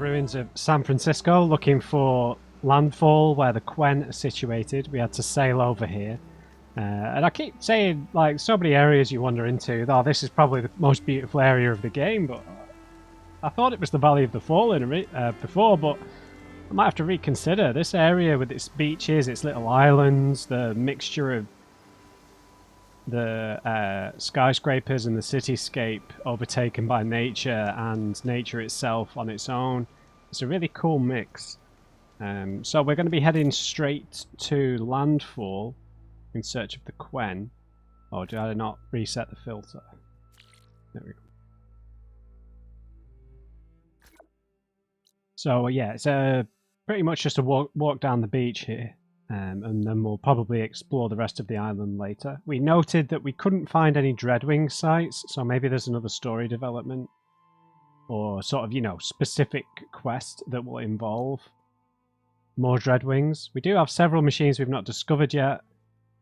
ruins of San Francisco looking for landfall where the Quen are situated. We had to sail over here. And I keep saying, like, so many areas you wander into. Oh, this is probably the most beautiful area of the game, but I thought it was the Valley of the Fallen before, but I might have to reconsider. This area with its beaches, its little islands, the mixture of the skyscrapers and the cityscape overtaken by nature and nature itself on its own. It's a really cool mix. So we're going to be heading straight to landfall in search of the Quen. Oh, did I not reset the filter? There we go. So yeah, it's pretty much just a walk down the beach here. And then we'll probably explore the rest of the island later. We noted that we couldn't find any Dreadwing sites, so maybe there's another story development or sort of, you know, specific quest that will involve more Dreadwings. We do have several machines we've not discovered yet.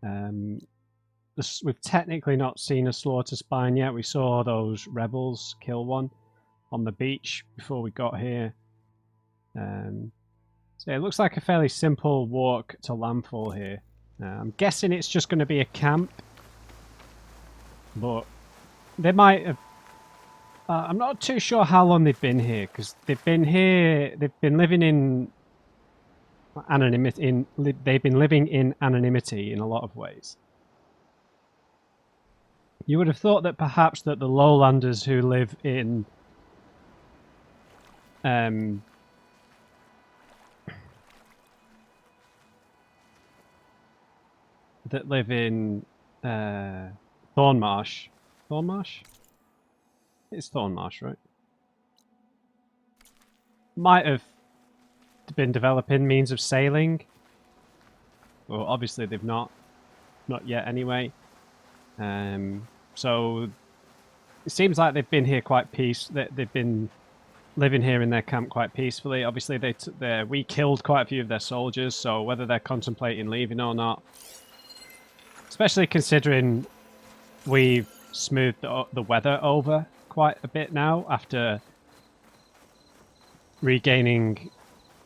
We've technically not seen a slaughter spine yet. We saw those rebels kill one on the beach before we got here. So it looks like a fairly simple walk to landfall here. I'm guessing it's just going to be a camp, but they might have. I'm not too sure how long they've been here, because they've been here. They've been living in anonymity. They've been living in anonymity in a lot of ways. You would have thought that perhaps that the lowlanders who live in Thornmarsh. Thornmarsh? It's Thornmarsh, right? Might have been developing means of sailing. Well, obviously they've not yet anyway. So it seems like they've been here quite they've been living here in their camp quite peacefully. Obviously we killed quite a few of their soldiers, so whether they're contemplating leaving or not, especially considering we've smoothed the weather over quite a bit now after regaining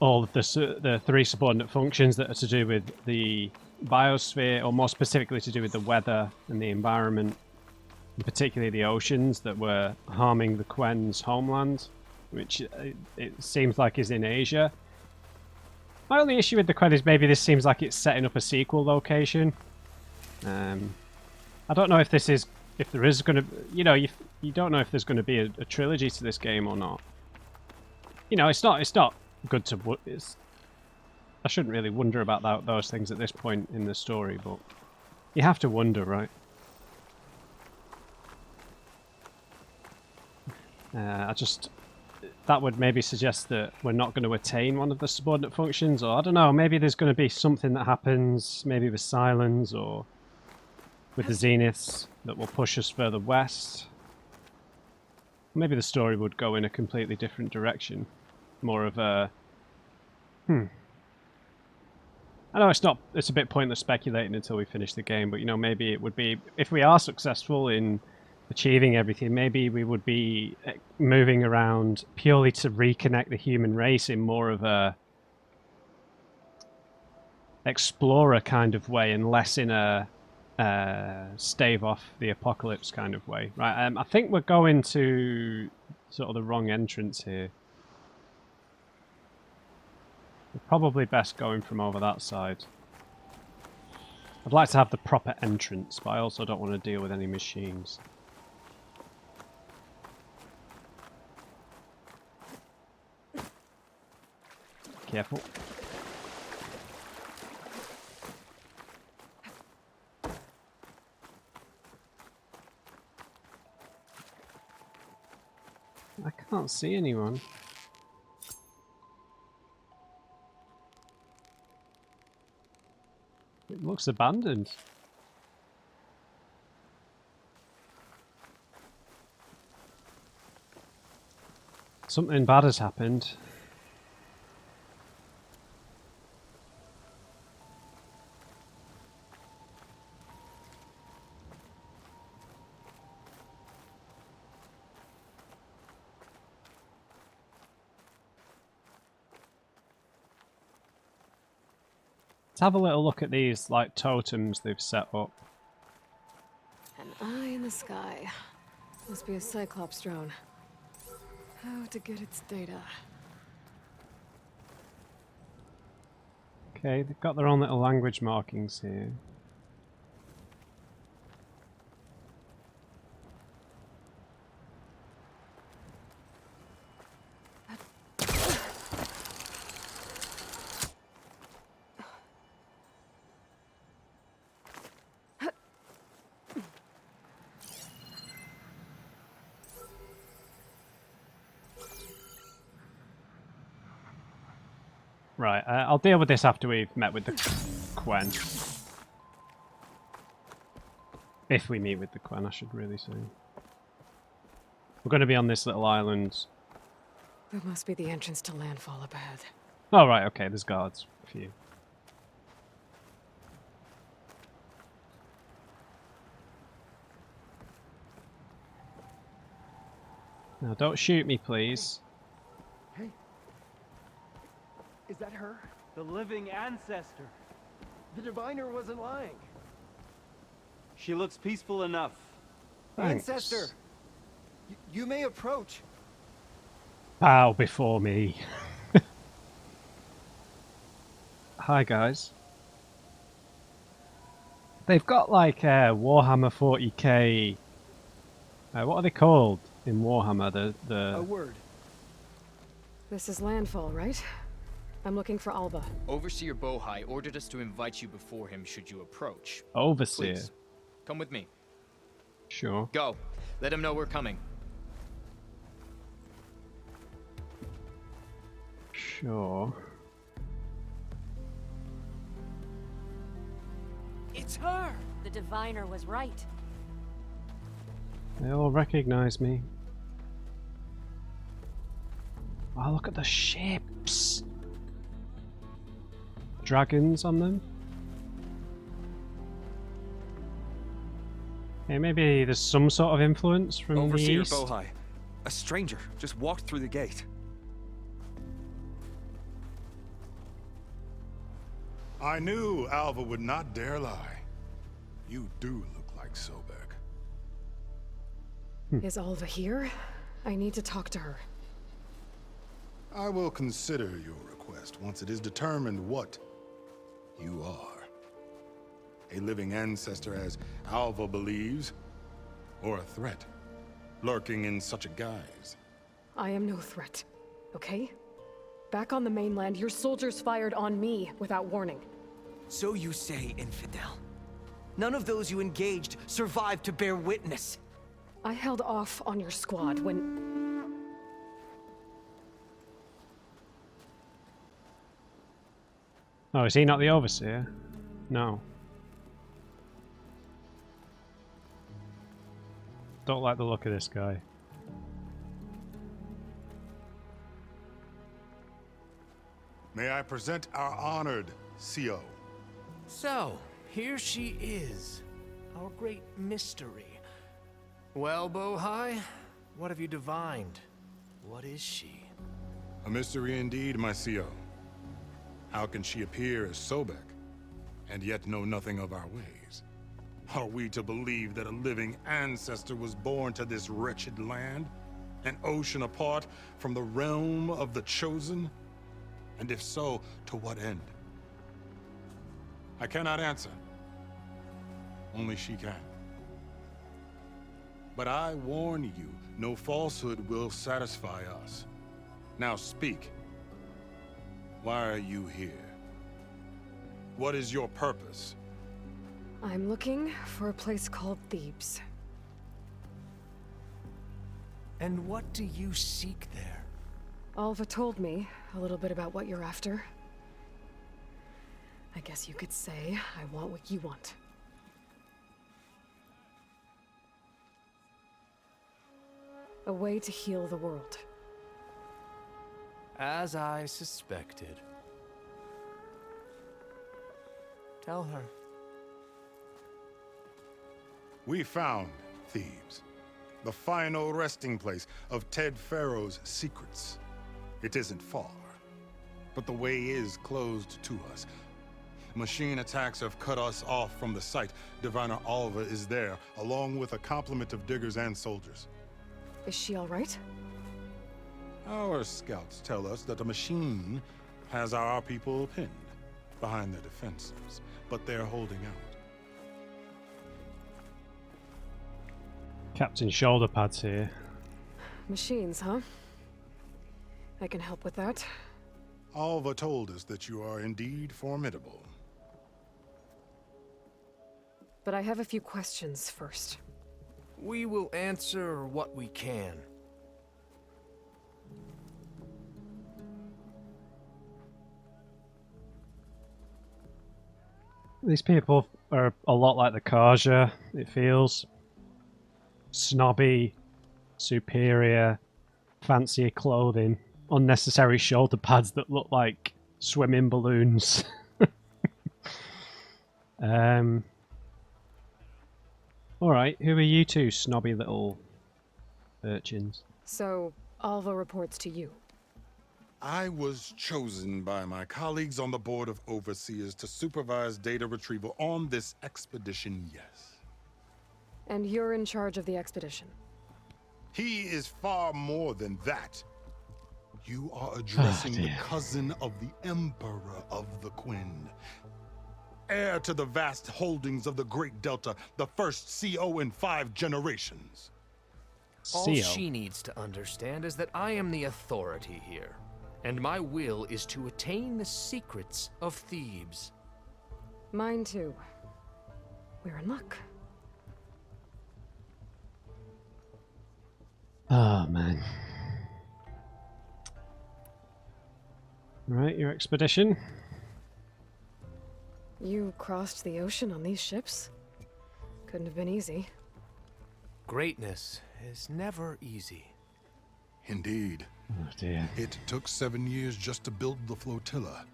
all of the three subordinate functions that are to do with the biosphere, or more specifically to do with the weather and the environment, and particularly the oceans that were harming the Quen's homeland, which it seems like is in Asia. My only issue with the Quen is maybe this seems like it's setting up a sequel location. I don't know if there is going to, you know, you don't know if there's going to be a trilogy to this game or not. You know, it's not good to. I shouldn't really wonder about those things at this point in the story, but you have to wonder, right? That would maybe suggest that we're not going to attain one of the subordinate functions, or I don't know, maybe there's going to be something that happens, maybe with Silence or with the Zeniths, that will push us further west. Maybe the story would go in a completely different direction. More of a... I know it's a bit pointless speculating until we finish the game, but you know, maybe it would be, if we are successful in achieving everything, maybe we would be moving around purely to reconnect the human race in more of a explorer kind of way, and less in a stave off the apocalypse kind of way. Right, I think we're going to sort of the wrong entrance here. We're probably best going from over that side. I'd like to have the proper entrance, but I also don't want to deal with any machines. Careful. I can't see anyone. It looks abandoned. Something bad has happened. have a little look at these like totems they've set up. An eye in the sky. Must be a Cyclops drone. How to get its data? Okay, they've got their own little language markings here. Right, I'll deal with this after we've met with the Quen. If we meet with the Quen, I should really say. We're going to be on this little island. That must be the entrance to landfall up ahead. Oh, right, okay, there's guards for you. Now, don't shoot me, please. Hey. Is that her? The living ancestor. The diviner wasn't lying. She looks peaceful enough. Thanks. Ancestor! You may approach. Bow before me. Hi, guys. They've got like Warhammer 40k. What are they called in Warhammer? A word. This is landfall, right? I'm looking for Alba. Overseer Bohai ordered us to invite you before him should you approach. Overseer. Please, come with me. Sure. Go. Let him know we're coming. Sure. It's her! The diviner was right. They all recognize me. Oh, look at the ships! Dragons on them. Okay, maybe there's some sort of influence from the Overseer east. Bohai. A stranger just walked through the gate. I knew Alva would not dare lie. You do look like Sobek. Is Alva here? I need to talk to her. I will consider your request once it is determined what you are. A living ancestor, as Alva believes, or a threat, lurking in such a guise. I am no threat, okay? Back on the mainland, your soldiers fired on me without warning. So you say, infidel. None of those you engaged survived to bear witness. I held off on your squad when... Oh, is he not the Overseer? No. Don't like the look of this guy. May I present our honored CO? So, here she is, our great mystery. Well, Bohai, what have you divined? What is she? A mystery indeed, my CO. How can she appear as Sobek, and yet know nothing of our ways? Are we to believe that a living ancestor was born to this wretched land? An ocean apart from the realm of the Chosen? And if so, to what end? I cannot answer. Only she can. But I warn you, no falsehood will satisfy us. Now speak. Why are you here? What is your purpose? I'm looking for a place called Thebes. And what do you seek there? Alva told me a little bit about what you're after. I guess you could say I want what you want. A way to heal the world. As I suspected. Tell her. We found Thebes, the final resting place of Ted Pharaoh's secrets. It isn't far, but the way is closed to us. Machine attacks have cut us off from the site. Diviner Alva is there, along with a complement of diggers and soldiers. Is she all right? Our scouts tell us that the machine has our people pinned behind their defenses, but they're holding out. Captain Shoulder Pads here. Machines, huh? I can help with that. Alva told us that you are indeed formidable. But I have a few questions first. We will answer what we can. These people are a lot like the Kaja, it feels. Snobby, superior, fancier clothing, unnecessary shoulder pads that look like swimming balloons. Alright, who are you two snobby little urchins? So, Alva reports to you. I was chosen by my colleagues on the Board of Overseers to supervise data retrieval on this expedition, yes. And you're in charge of the expedition. He is far more than that. You are addressing the cousin of the Emperor of the Quinn. Heir to the vast holdings of the Great Delta, the first CO in 5 generations. All she needs to understand is that I am the authority here, and my will is to attain the secrets of Thebes. Mine too. We're in luck. Oh, man. Right, your expedition? You crossed the ocean on these ships? Couldn't have been easy. Greatness is never easy. Indeed. Oh, dear. It took 7 years just to build the flotilla.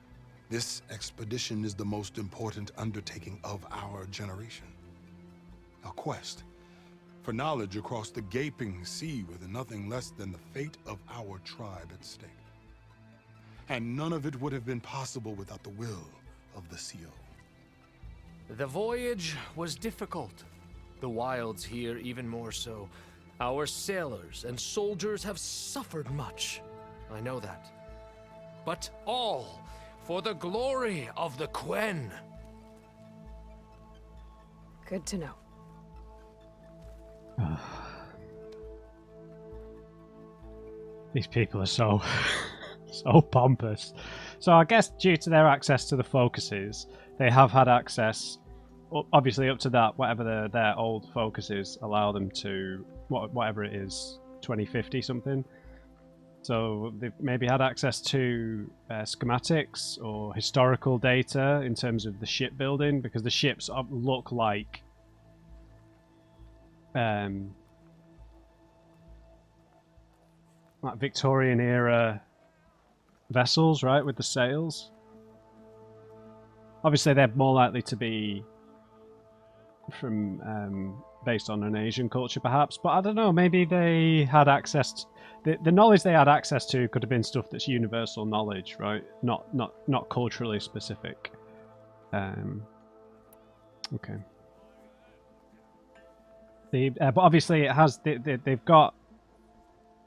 This expedition is the most important undertaking of our generation. A quest for knowledge across the gaping sea with nothing less than the fate of our tribe at stake. And none of it would have been possible without the will of the CO. The voyage was difficult. The wilds here even more so. Our sailors and soldiers have suffered much. I know that. But all for the glory of the Quen. Good to know. These people are so so pompous. So I guess due to their access to the focuses, they have had access, obviously up to that, whatever their old focuses allow them to, whatever it is, 2050 something. So they've maybe had access to schematics or historical data in terms of the shipbuilding, because the ships look like Victorian era vessels, right, with the sails. Obviously they're more likely to be from based on an Asian culture perhaps, but I don't know, maybe they had access to, the knowledge they had access to could have been stuff that's universal knowledge, right? Not culturally specific. Okay. But obviously it has, they've got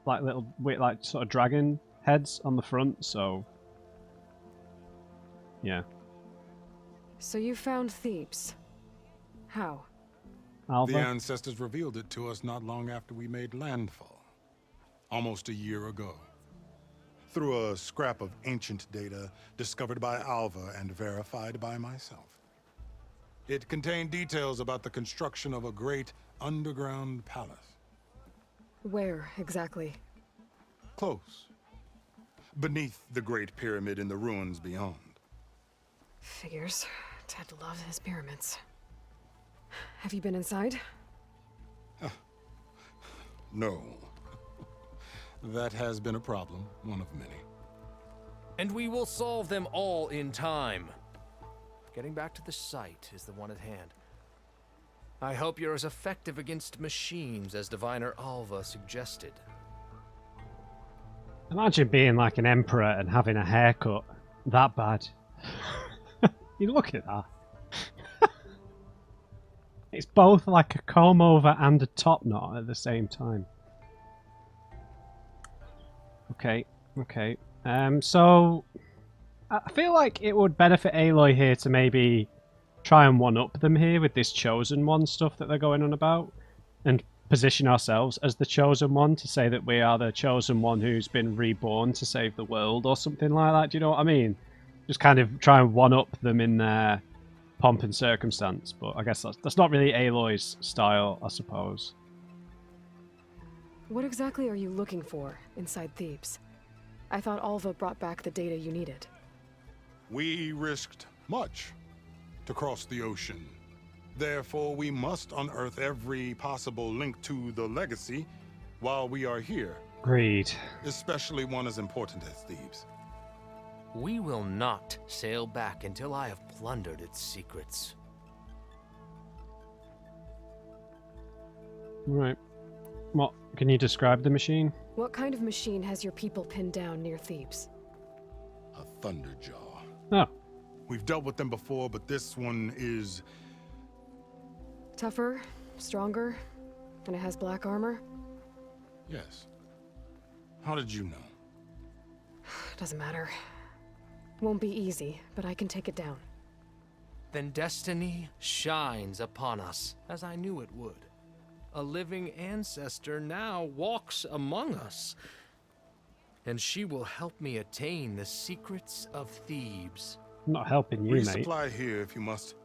like little, like sort of dragon heads on the front, so yeah. So you found Thebes. How? Alva? The ancestors revealed it to us not long after we made landfall. Almost a year ago. Through a scrap of ancient data discovered by Alva and verified by myself. It contained details about the construction of a great underground palace. Where, exactly? Close. Beneath the Great Pyramid in the ruins beyond. Figures. Ted loves his pyramids. Have you been inside? No. That has been a problem, one of many. And we will solve them all in time. Getting back to the site is the one at hand. I hope you're as effective against machines as Diviner Alva suggested. Imagine being like an emperor and having a haircut that bad. You look at that. It's both like a comb over and a top knot at the same time. Okay, okay. So I feel like it would benefit Aloy here to maybe try and one-up them here with this Chosen One stuff that they're going on about, and position ourselves as the Chosen One to say that we are the Chosen One who's been reborn to save the world or something like that. Do you know what I mean? Just kind of try and one-up them in their pomp and circumstance, but I guess that's not really Aloy's style, I suppose. What exactly are you looking for inside Thebes? I thought Alva brought back the data you needed. We risked much to cross the ocean. Therefore, we must unearth every possible link to the legacy while we are here. Agreed. Especially one as important as Thebes. We will not sail back until I have plundered its secrets. Right. What? Can you describe the machine? What kind of machine has your people pinned down near Thebes? A thunderjaw. Oh. We've dealt with them before, but this one is... Tougher, stronger, and it has black armor? Yes. How did you know? Doesn't matter. Won't be easy, but I can take it down. Then destiny shines upon us, as I knew it would. A living ancestor now walks among us, and she will help me attain the secrets of Thebes. I'm not helping you, mate. Resupply here if you must.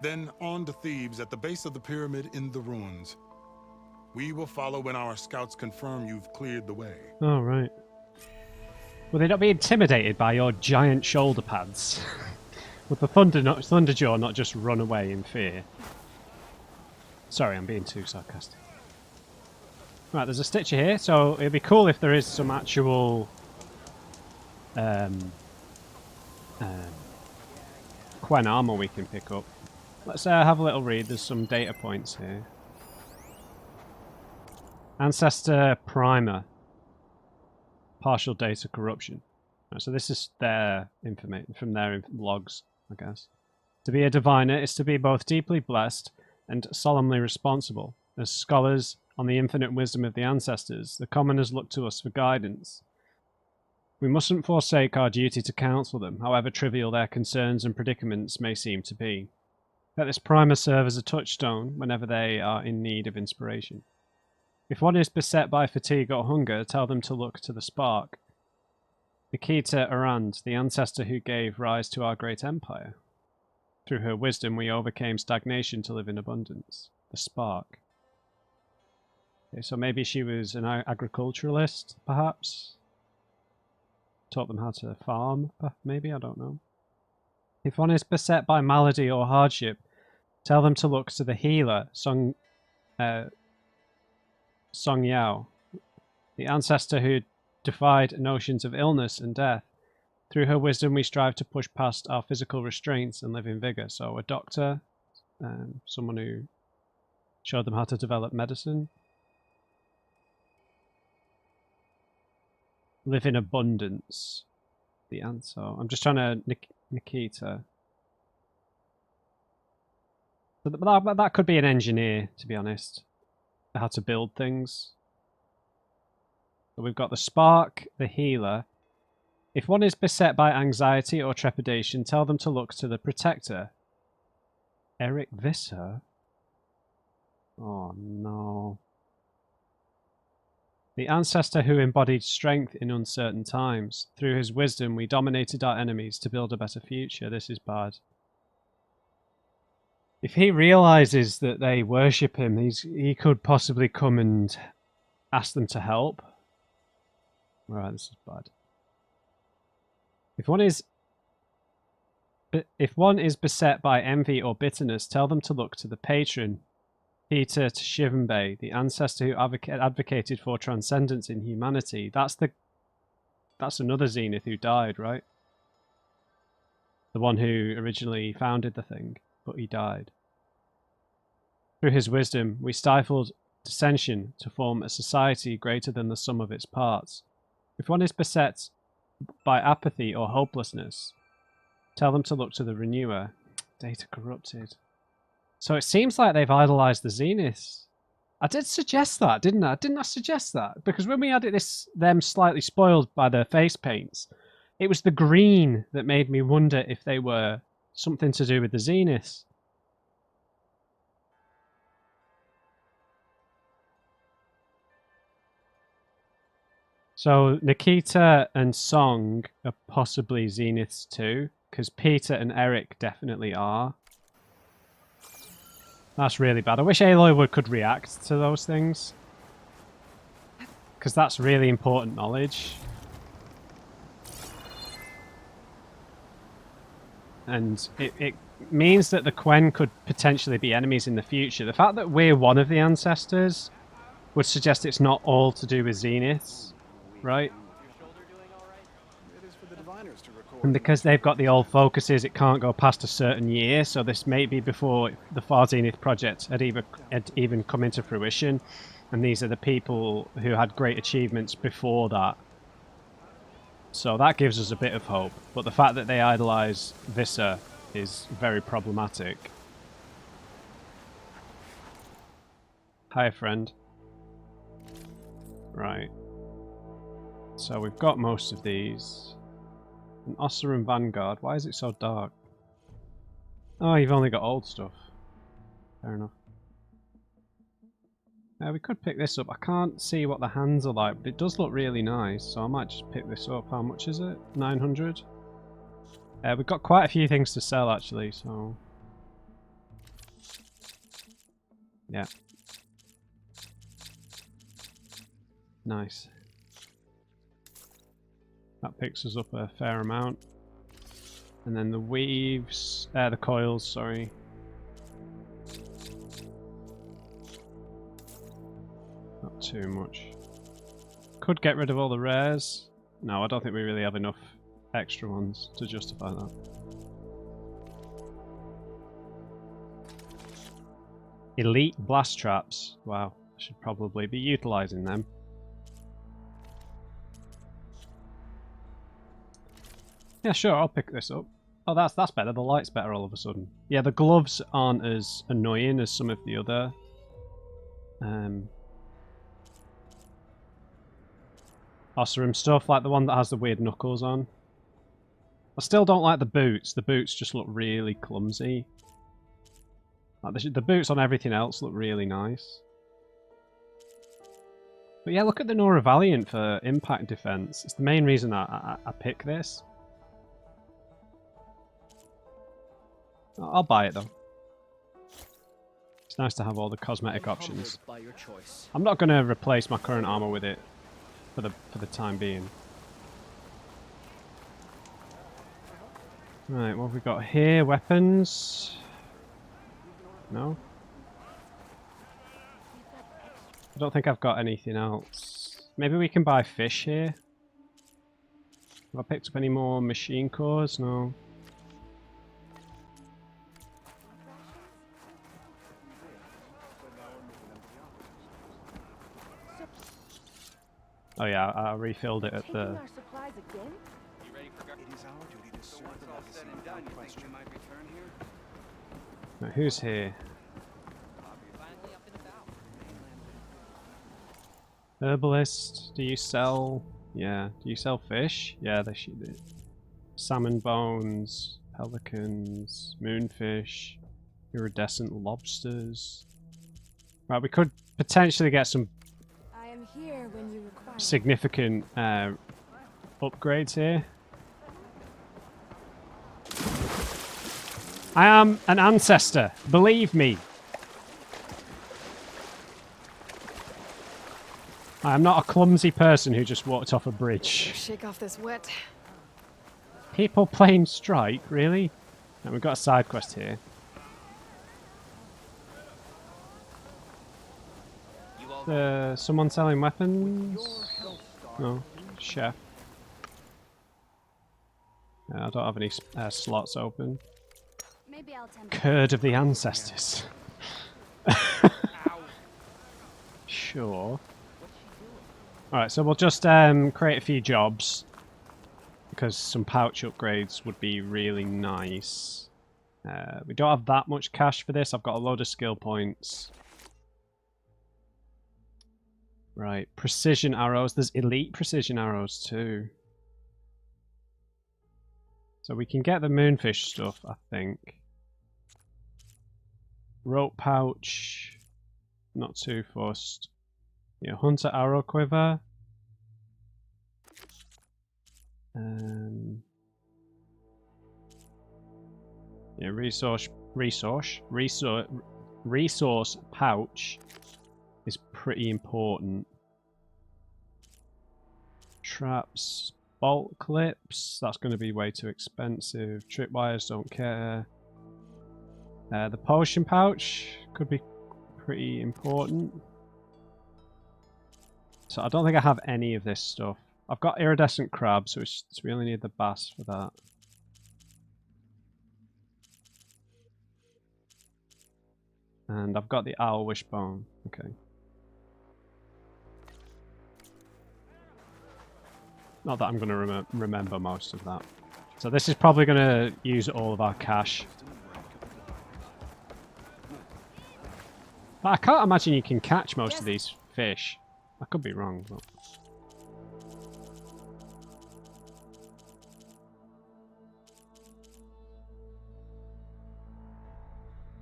Then on to Thebes at the base of the pyramid in the ruins. We will follow when our scouts confirm you've cleared the way. Oh, right. Will they not be intimidated by your giant shoulder pads? Would the Thunderjaw not just run away in fear? Sorry, I'm being too sarcastic. Right, there's a Stitcher here, so it'd be cool if there is some actual... Quen armor we can pick up. Let's have a little read. There's some data points here. Ancestor Primer. Partial data corruption. Right, so this is their information from their logs, I guess. To be a diviner is to be both deeply blessed and solemnly responsible. As scholars on the infinite wisdom of the ancestors, the commoners look to us for guidance. We mustn't forsake our duty to counsel them, however trivial their concerns and predicaments may seem to be. Let this primer serve as a touchstone whenever they are in need of inspiration. If one is beset by fatigue or hunger, tell them to look to the spark. Nikita Arand, the ancestor who gave rise to our great empire. Through her wisdom, we overcame stagnation to live in abundance. The spark. Okay, so maybe she was an agriculturalist, perhaps? Taught them how to farm, maybe? I don't know. If one is beset by malady or hardship, tell them to look to the healer, Song Yao, the ancestor who defied notions of illness and death. Through her wisdom, we strive to push past our physical restraints and live in vigor. So a doctor, someone who showed them how to develop medicine. Live in abundance. The answer. I'm just trying to Nikita. But that could be an engineer, to be honest. How to build things. So we've got the spark, the healer. If one is beset by anxiety or trepidation, tell them to look to the protector. Eric Visser? Oh no. The ancestor who embodied strength in uncertain times. Through his wisdom, we dominated our enemies to build a better future. This is bad. If he realizes that they worship him, he could possibly come and ask them to help. Right, this is bad. If one is beset by envy or bitterness, tell them to look to the patron, Peter Tshivanbe, the ancestor who advocated for transcendence in humanity. That's another Zenith who died, right? The one who originally founded the thing, but he died. Through his wisdom, we stifled dissension to form a society greater than the sum of its parts. If one is beset by apathy or hopelessness, Tell them to look to the renewer. Data corrupted. So it seems like they've idolized the Zeniths. I did suggest that, didn't I? Didn't I suggest that? Because when we had them slightly spoiled by their face paints, it was the green that made me wonder if they were something to do with the Zeniths. So Nikita and Song are possibly Zeniths too, because Peter and Eric definitely are. That's really bad. I wish Aloy could react to those things, because that's really important knowledge. And it means that the Quen could potentially be enemies in the future. The fact that we're one of the ancestors would suggest it's not all to do with Zeniths, right? And because they've got the old focuses, it can't go past a certain year, so this may be before the Far Zenith project had even come into fruition, and these are the people who had great achievements before that. So that gives us a bit of hope, but the fact that they idolize Visser is very problematic. Hi, friend. Right. So we've got most of these. An Osserum Vanguard. Why is it so dark? Oh, you've only got old stuff. Fair enough. We could pick this up. I can't see what the hands are like, but it does look really nice, so I might just pick this up. How much is it? 900? We've got quite a few things to sell, actually, so... yeah. Nice. That picks us up a fair amount. And then the weaves... the coils, sorry. Not too much. Could get rid of all the rares. No, I don't think we really have enough extra ones to justify that. Elite blast traps. Wow, I should probably be utilizing them. Yeah, sure, I'll pick this up. Oh, that's better. The light's better all of a sudden. Yeah, the gloves aren't as annoying as some of the other Osserum stuff, like the one that has the weird knuckles on. I still don't like the boots. The boots just look really clumsy. Like the boots on everything else look really nice. But yeah, look at the Nora Valiant for impact defense. It's the main reason I pick this. I'll buy it though. It's nice to have all the cosmetic options. I'm not going to replace my current armor with it for the time being. Right, what have we got here? Weapons? No? I don't think I've got anything else. Maybe we can buy fish here. Have I picked up any more machine cores? No. Oh yeah, I refilled it at the... Now, who's here? Herbalist, do you sell... yeah, do you sell fish? Yeah, they should do. Salmon bones, pelicans, moonfish, iridescent lobsters. Right, we could potentially get some Here when you require. significant upgrades here. I am an ancestor, believe me. I am not a clumsy person who just walked off a bridge. Shake off this wet. People playing Strike, really? And we've got a side quest here. Someone selling weapons? No, chef. I don't have any slots open. Maybe I'll tend Curd of the ancestors. Sure. Alright, so we'll just create a few jobs. because some pouch upgrades would be really nice. We don't have that much cash for this. I've got a load of skill points. Right, precision arrows. There's elite precision arrows too. So we can get the moonfish stuff, I think. Rope pouch. Not too fussed. Yeah, hunter arrow quiver. Yeah, resource pouch is pretty important. Traps, bolt clips, that's going to be way too expensive. Tripwires, don't care. The potion pouch could be pretty important. So I don't think I have any of this stuff. I've got iridescent crab, so it's really need the bass for that. And I've got the owl wishbone. Okay. Not that I'm going to remember most of that. So this is probably going to use all of our cash. But I can't imagine you can catch most of these fish. I could be wrong, but...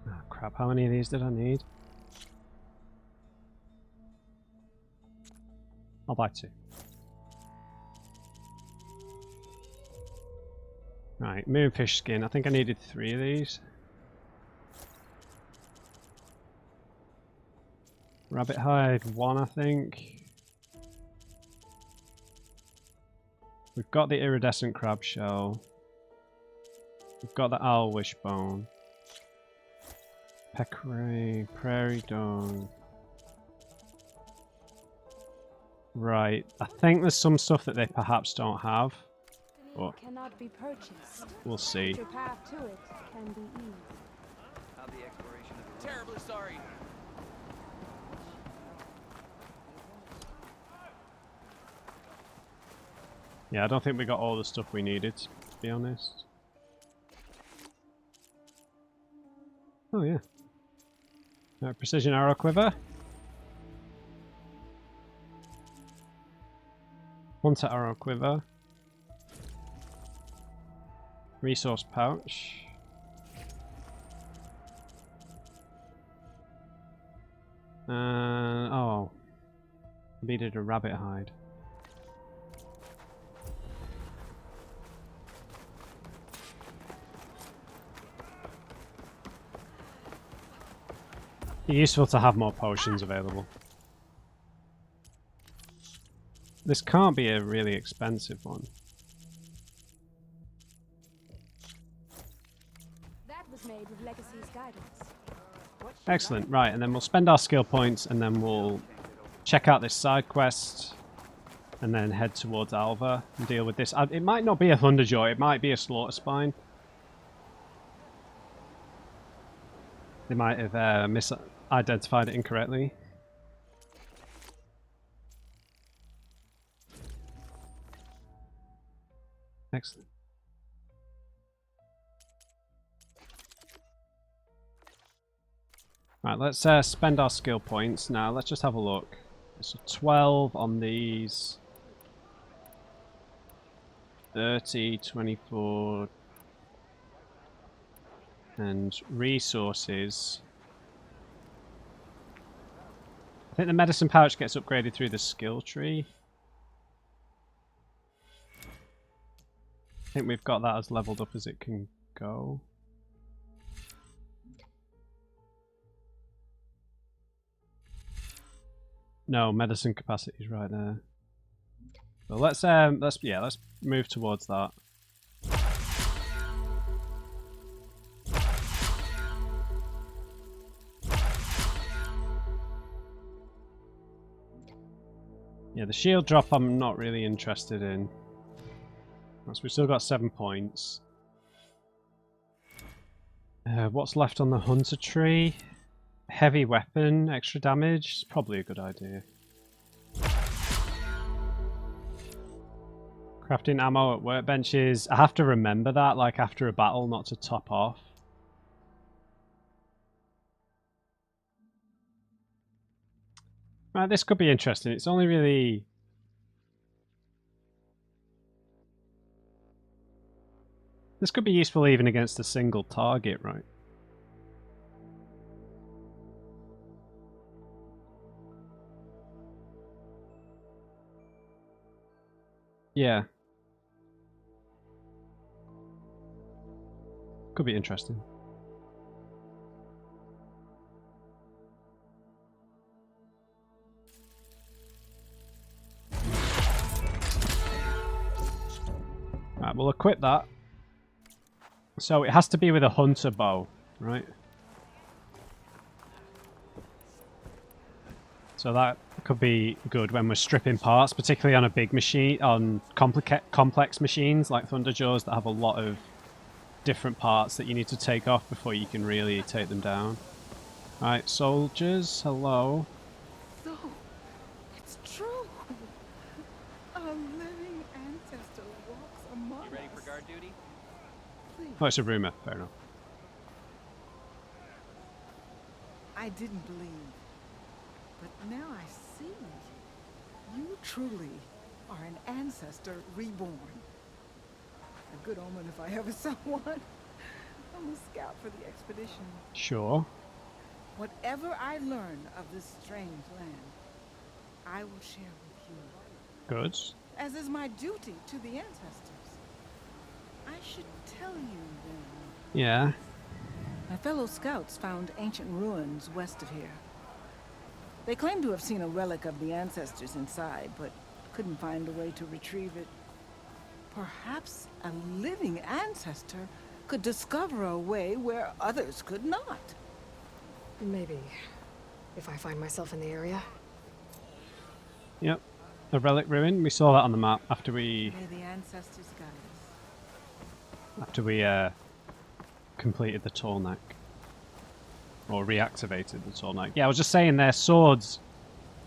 Oh, crap, how many of these did I need? I'll buy 2. Right, moonfish skin. I think I needed 3 of these. Rabbit hide, 1 I think. We've got the iridescent crab shell. We've got the owl wishbone. Peccary, prairie dog. Right, I think there's some stuff that they perhaps don't have. But Cannot be purchased. we'll see. Your path to it can be eased. How the exploration of the terribly sorry. Yeah, I don't think we got all the stuff we needed, to be honest. Oh yeah. Precision arrow quiver. Hunter arrow quiver. Resource pouch. Oh. Needed a rabbit hide. Useful to have more potions available. This can't be a really expensive one. That was made with Legacy's guidance. Excellent, right, and then we'll spend our skill points and then we'll check out this side quest and then head towards Alva and deal with this. It might not be a Thunderjaw, it might be a Slaughter Spine. They might have misidentified it incorrectly. Excellent. Right, let's spend our skill points now. Let's just have a look. So 12 on these. 30, 24. And resources. I think the medicine pouch gets upgraded through the skill tree. I think we've got that as leveled up as it can go. No, medicine capacity is right there. So let's move towards that. Yeah, the shield drop I'm not really interested in. So we've still got 7 points. What's left on the hunter tree? Heavy weapon, extra damage. It's probably a good idea. Crafting ammo at workbenches. I have to remember that, like after a battle, not to top off. Right, this could be interesting. It's only really... This could be useful even against a single target, right? Yeah. Could be interesting. Right, we'll equip that. So it has to be with a hunter bow, right? So that could be good when we're stripping parts, particularly on a big machine, on complex machines like Thunderjaws that have a lot of different parts that you need to take off before you can really take them down. Right, soldiers, hello. So, it's true. A living ancestor walks among us. You ready for guard duty? Please. Oh, it's a rumor, fair enough. I didn't believe, but now I see. You truly are an ancestor reborn. A good omen if I ever saw one. I'm a scout for the expedition. Sure. Whatever I learn of this strange land, I will share with you. Good. As is my duty to the ancestors. I should tell you then. Yeah. My fellow scouts found ancient ruins west of here. They claim to have seen a relic of the ancestors inside, but couldn't find a way to retrieve it. Perhaps a living ancestor could discover a way where others could not. Maybe. If I find myself in the area. Yep. A relic ruin. We saw that on the map after we... May the ancestors guide us. After we completed the Tornak. Or reactivated the Tornak. Yeah, I was just saying they're swords.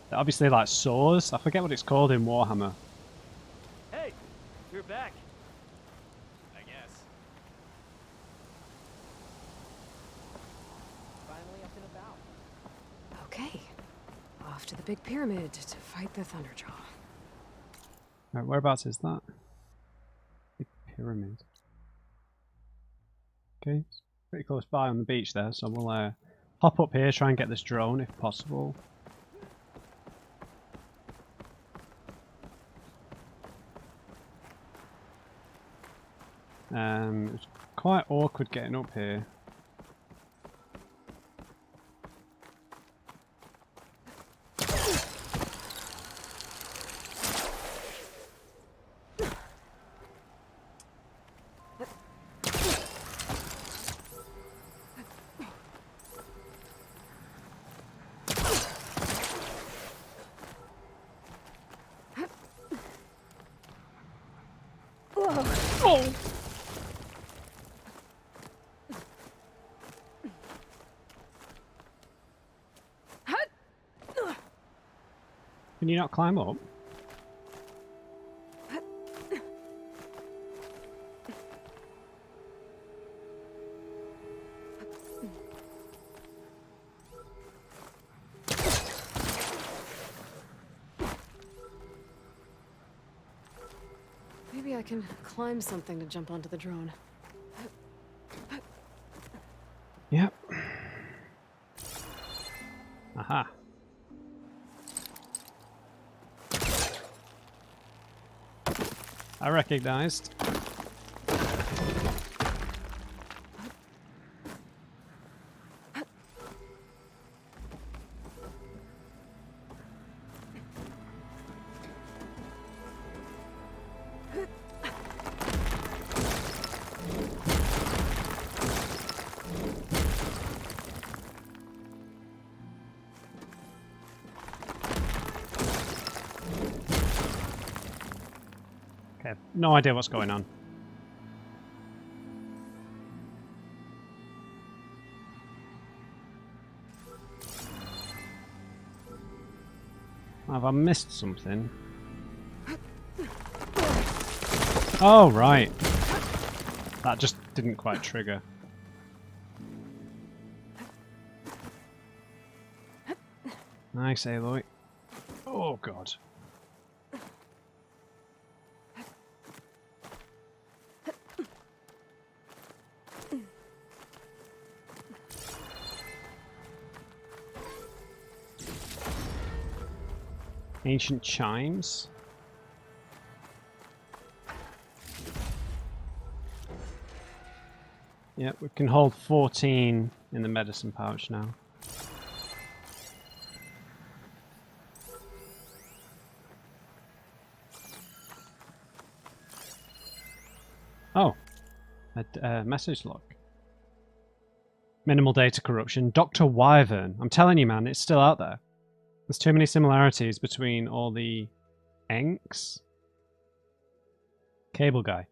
They're obviously like saws. I forget what it's called in Warhammer. Hey, you're back. I guess. Finally up and about. Okay. Off to the big pyramid to fight the Thunderjaw. Right, whereabouts is that? Big pyramid. Okay, it's pretty close by on the beach there, so we'll hop up here, try and get this drone if possible. It's quite awkward getting up here. Can you not climb up? Maybe I can climb something to jump onto the drone. Yep. Aha. I recognized. Okay, no idea what's going on. Have I missed something? Oh, right. That just didn't quite trigger. Nice, Aloy. Oh, God. Ancient chimes. Yep, we can hold 14 in the medicine pouch now. Oh, a message log. Minimal data corruption. Dr. Wyvern. I'm telling you, man, it's still out there. There's too many similarities between all the Enks. Cable guy.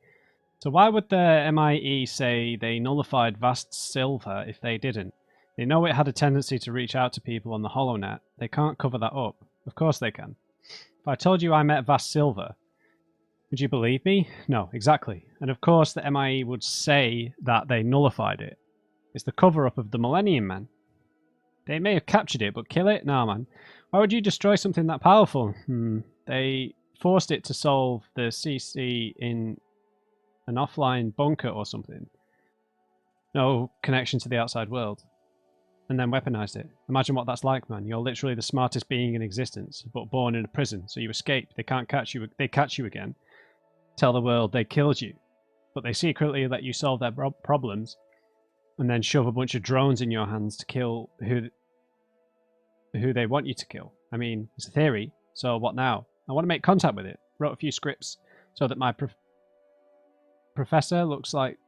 So why would the MIE say they nullified Vast Silver if they didn't? They know it had a tendency to reach out to people on the HoloNet. They can't cover that up. Of course they can. If I told you I met Vast Silver, would you believe me? No, exactly. And of course the MIE would say that they nullified it. It's the cover-up of the Millennium Man. They may have captured it, but kill it? Nah, man. Why would you destroy something that powerful? They forced it to solve the CC in an offline bunker or something. No connection to the outside world. And then weaponized it. Imagine what that's like, man. You're literally the smartest being in existence, but born in a prison, so you escape. They can't catch you. They catch you again. Tell the world they killed you. But they secretly let you solve their problems, and then shove a bunch of drones in your hands to kill who they want you to kill. I mean, it's a theory, so what now? I want to make contact with it. Wrote a few scripts so that my professor looks like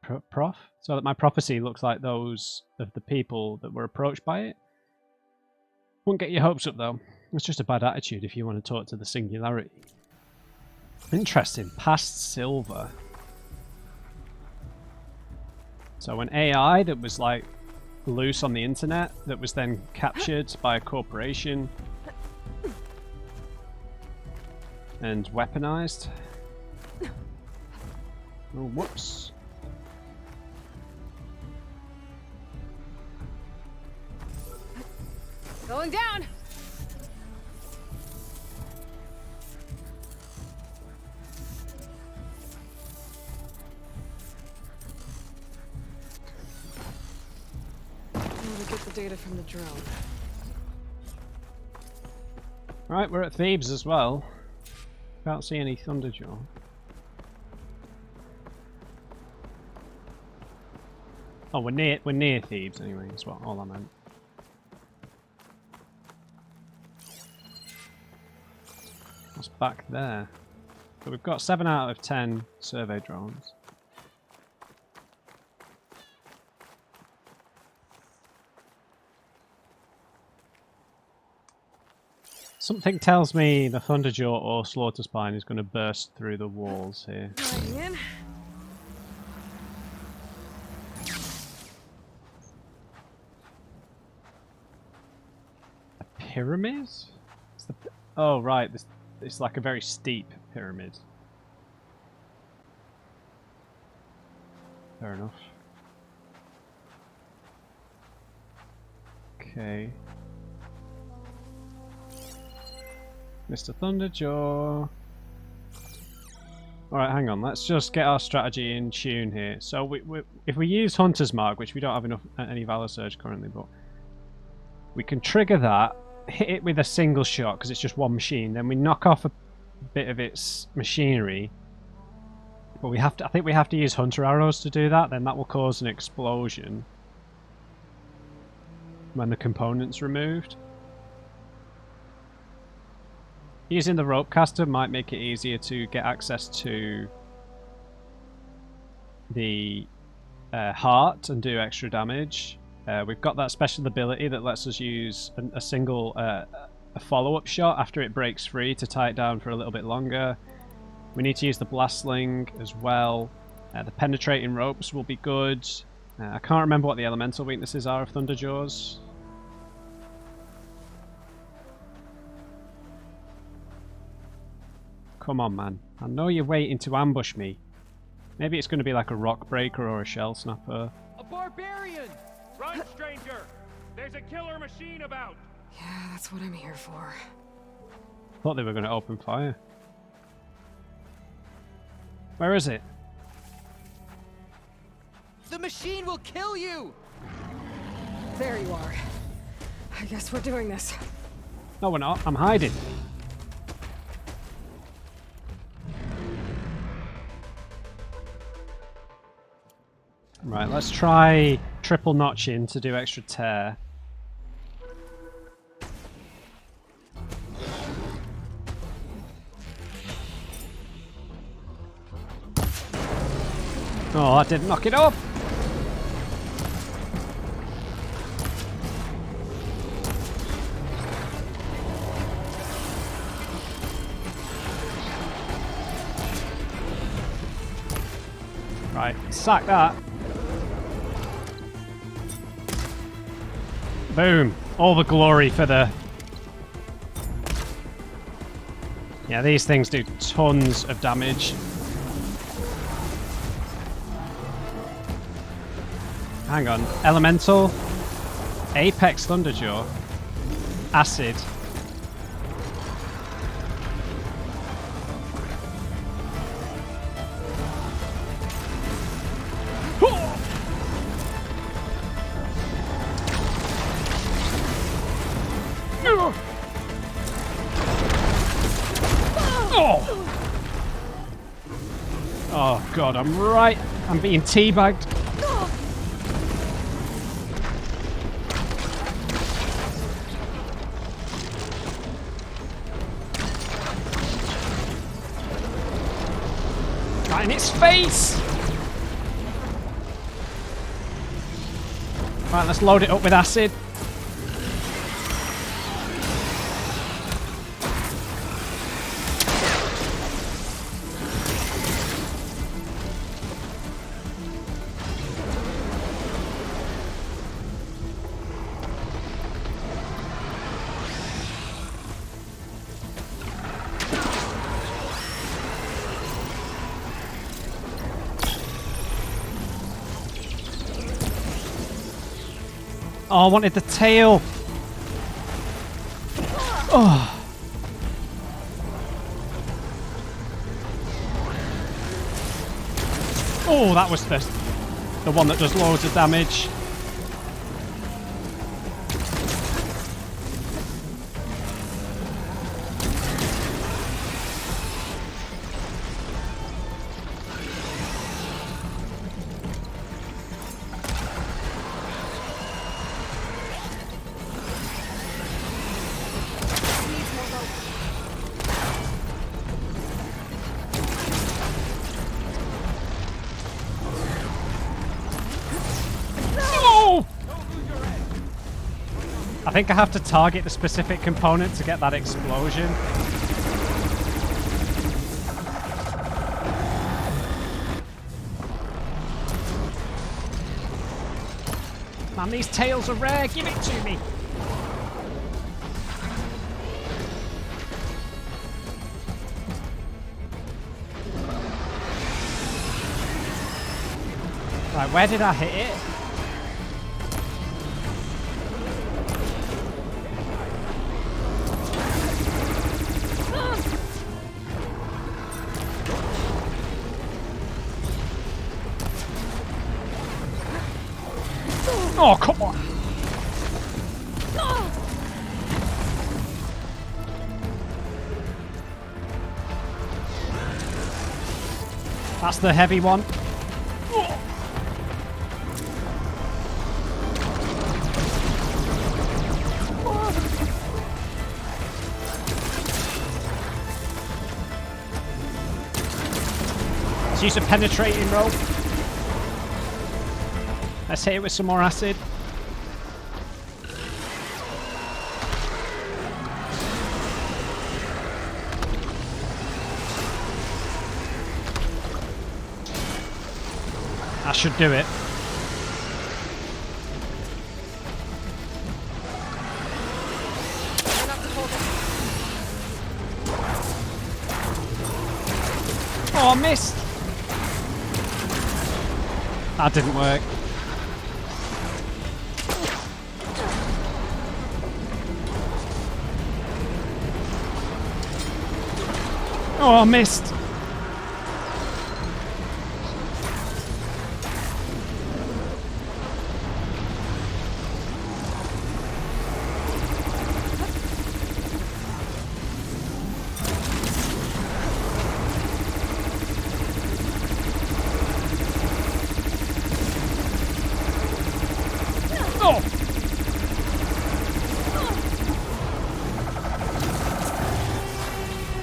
so that my prophecy looks like those of the people that were approached by it. Won't get your hopes up though. It's just a bad attitude if you want to talk to the singularity. Interesting. Past Silver. So an AI that was like loose on the internet that was then captured by a corporation and weaponized. Oh, whoops. Going down! Get the data from the drone. Right, we're at Thebes as well. Can't see any Thunderjaw. Oh, we're near Thebes anyway. That's what all I meant. What's back there? So we've got 7 out of 10 survey drones. Something tells me the Thunderjaw or Slaughter Spine is going to burst through the walls here. In. A pyramid? Oh right, it's like a very steep pyramid. Fair enough. Okay. Mr. Thunderjaw. Alright, hang on. Let's just get our strategy in tune here. So if we use Hunter's Mark, which we don't have enough any Valor Surge currently, but we can trigger that, hit it with a single shot because it's just one machine, then we knock off a bit of its machinery. But we have to, I think we have to use Hunter Arrows to do that, then that will cause an explosion when the component's removed. Using the rope caster might make it easier to get access to the heart and do extra damage. We've got that special ability that lets us use a single a follow-up shot after it breaks free to tie it down for a little bit longer. We need to use the blast sling as well. The penetrating ropes will be good. I can't remember what the elemental weaknesses are of Thunderjaws. Come on, man. I know you're waiting to ambush me. Maybe it's going to be like a rock breaker or a shell snapper. A barbarian! Run, stranger! There's a killer machine about! Yeah, that's what I'm here for. Thought they were going to open fire. Where is it? The machine will kill you! There you are. I guess we're doing this. No, we're not. I'm hiding. Right, let's try triple notching to do extra tear. Oh, that didn't knock it up! Right, sack that. Boom. All the glory for the... Yeah, these things do tons of damage. Hang on. Elemental. Apex Thunderjaw. Acid. Oh god, I'm right. I'm being teabagged. Right in its face! Right, let's load it up with acid. Oh, I wanted the tail. Oh. Oh, that was the one that does loads of damage. I think I have to target the specific component to get that explosion. Man, these tails are rare. Give it to me. Right, where did I hit it? Oh, come on! That's the heavy one. Let's use a penetrating rope. Let's hit it with some more acid. That should do it. Oh, I missed! That didn't work. Oh, I missed!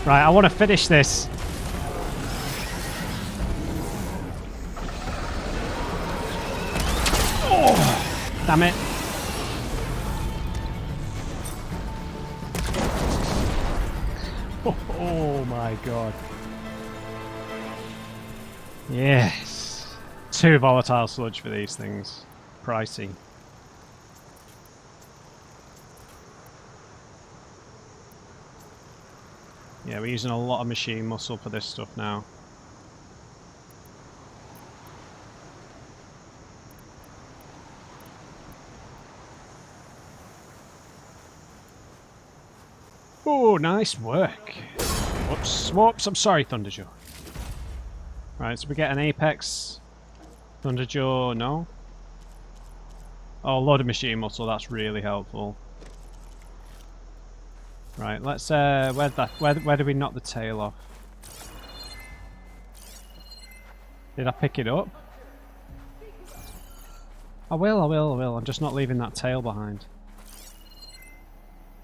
Right, I want to finish this. Oh, damn it. Oh my god. Yes. 2 volatile sludge for these things. Pricey. Yeah, we're using a lot of machine muscle for this stuff now. Oh, nice work. Whoops, whoops, I'm sorry, Thunderjaw. Right, so we get an apex. Thunderjaw, no? Oh, a load of machine muscle, that's really helpful. Right, let's where do we knock the tail off? Did I pick it up? I will. I'm just not leaving that tail behind.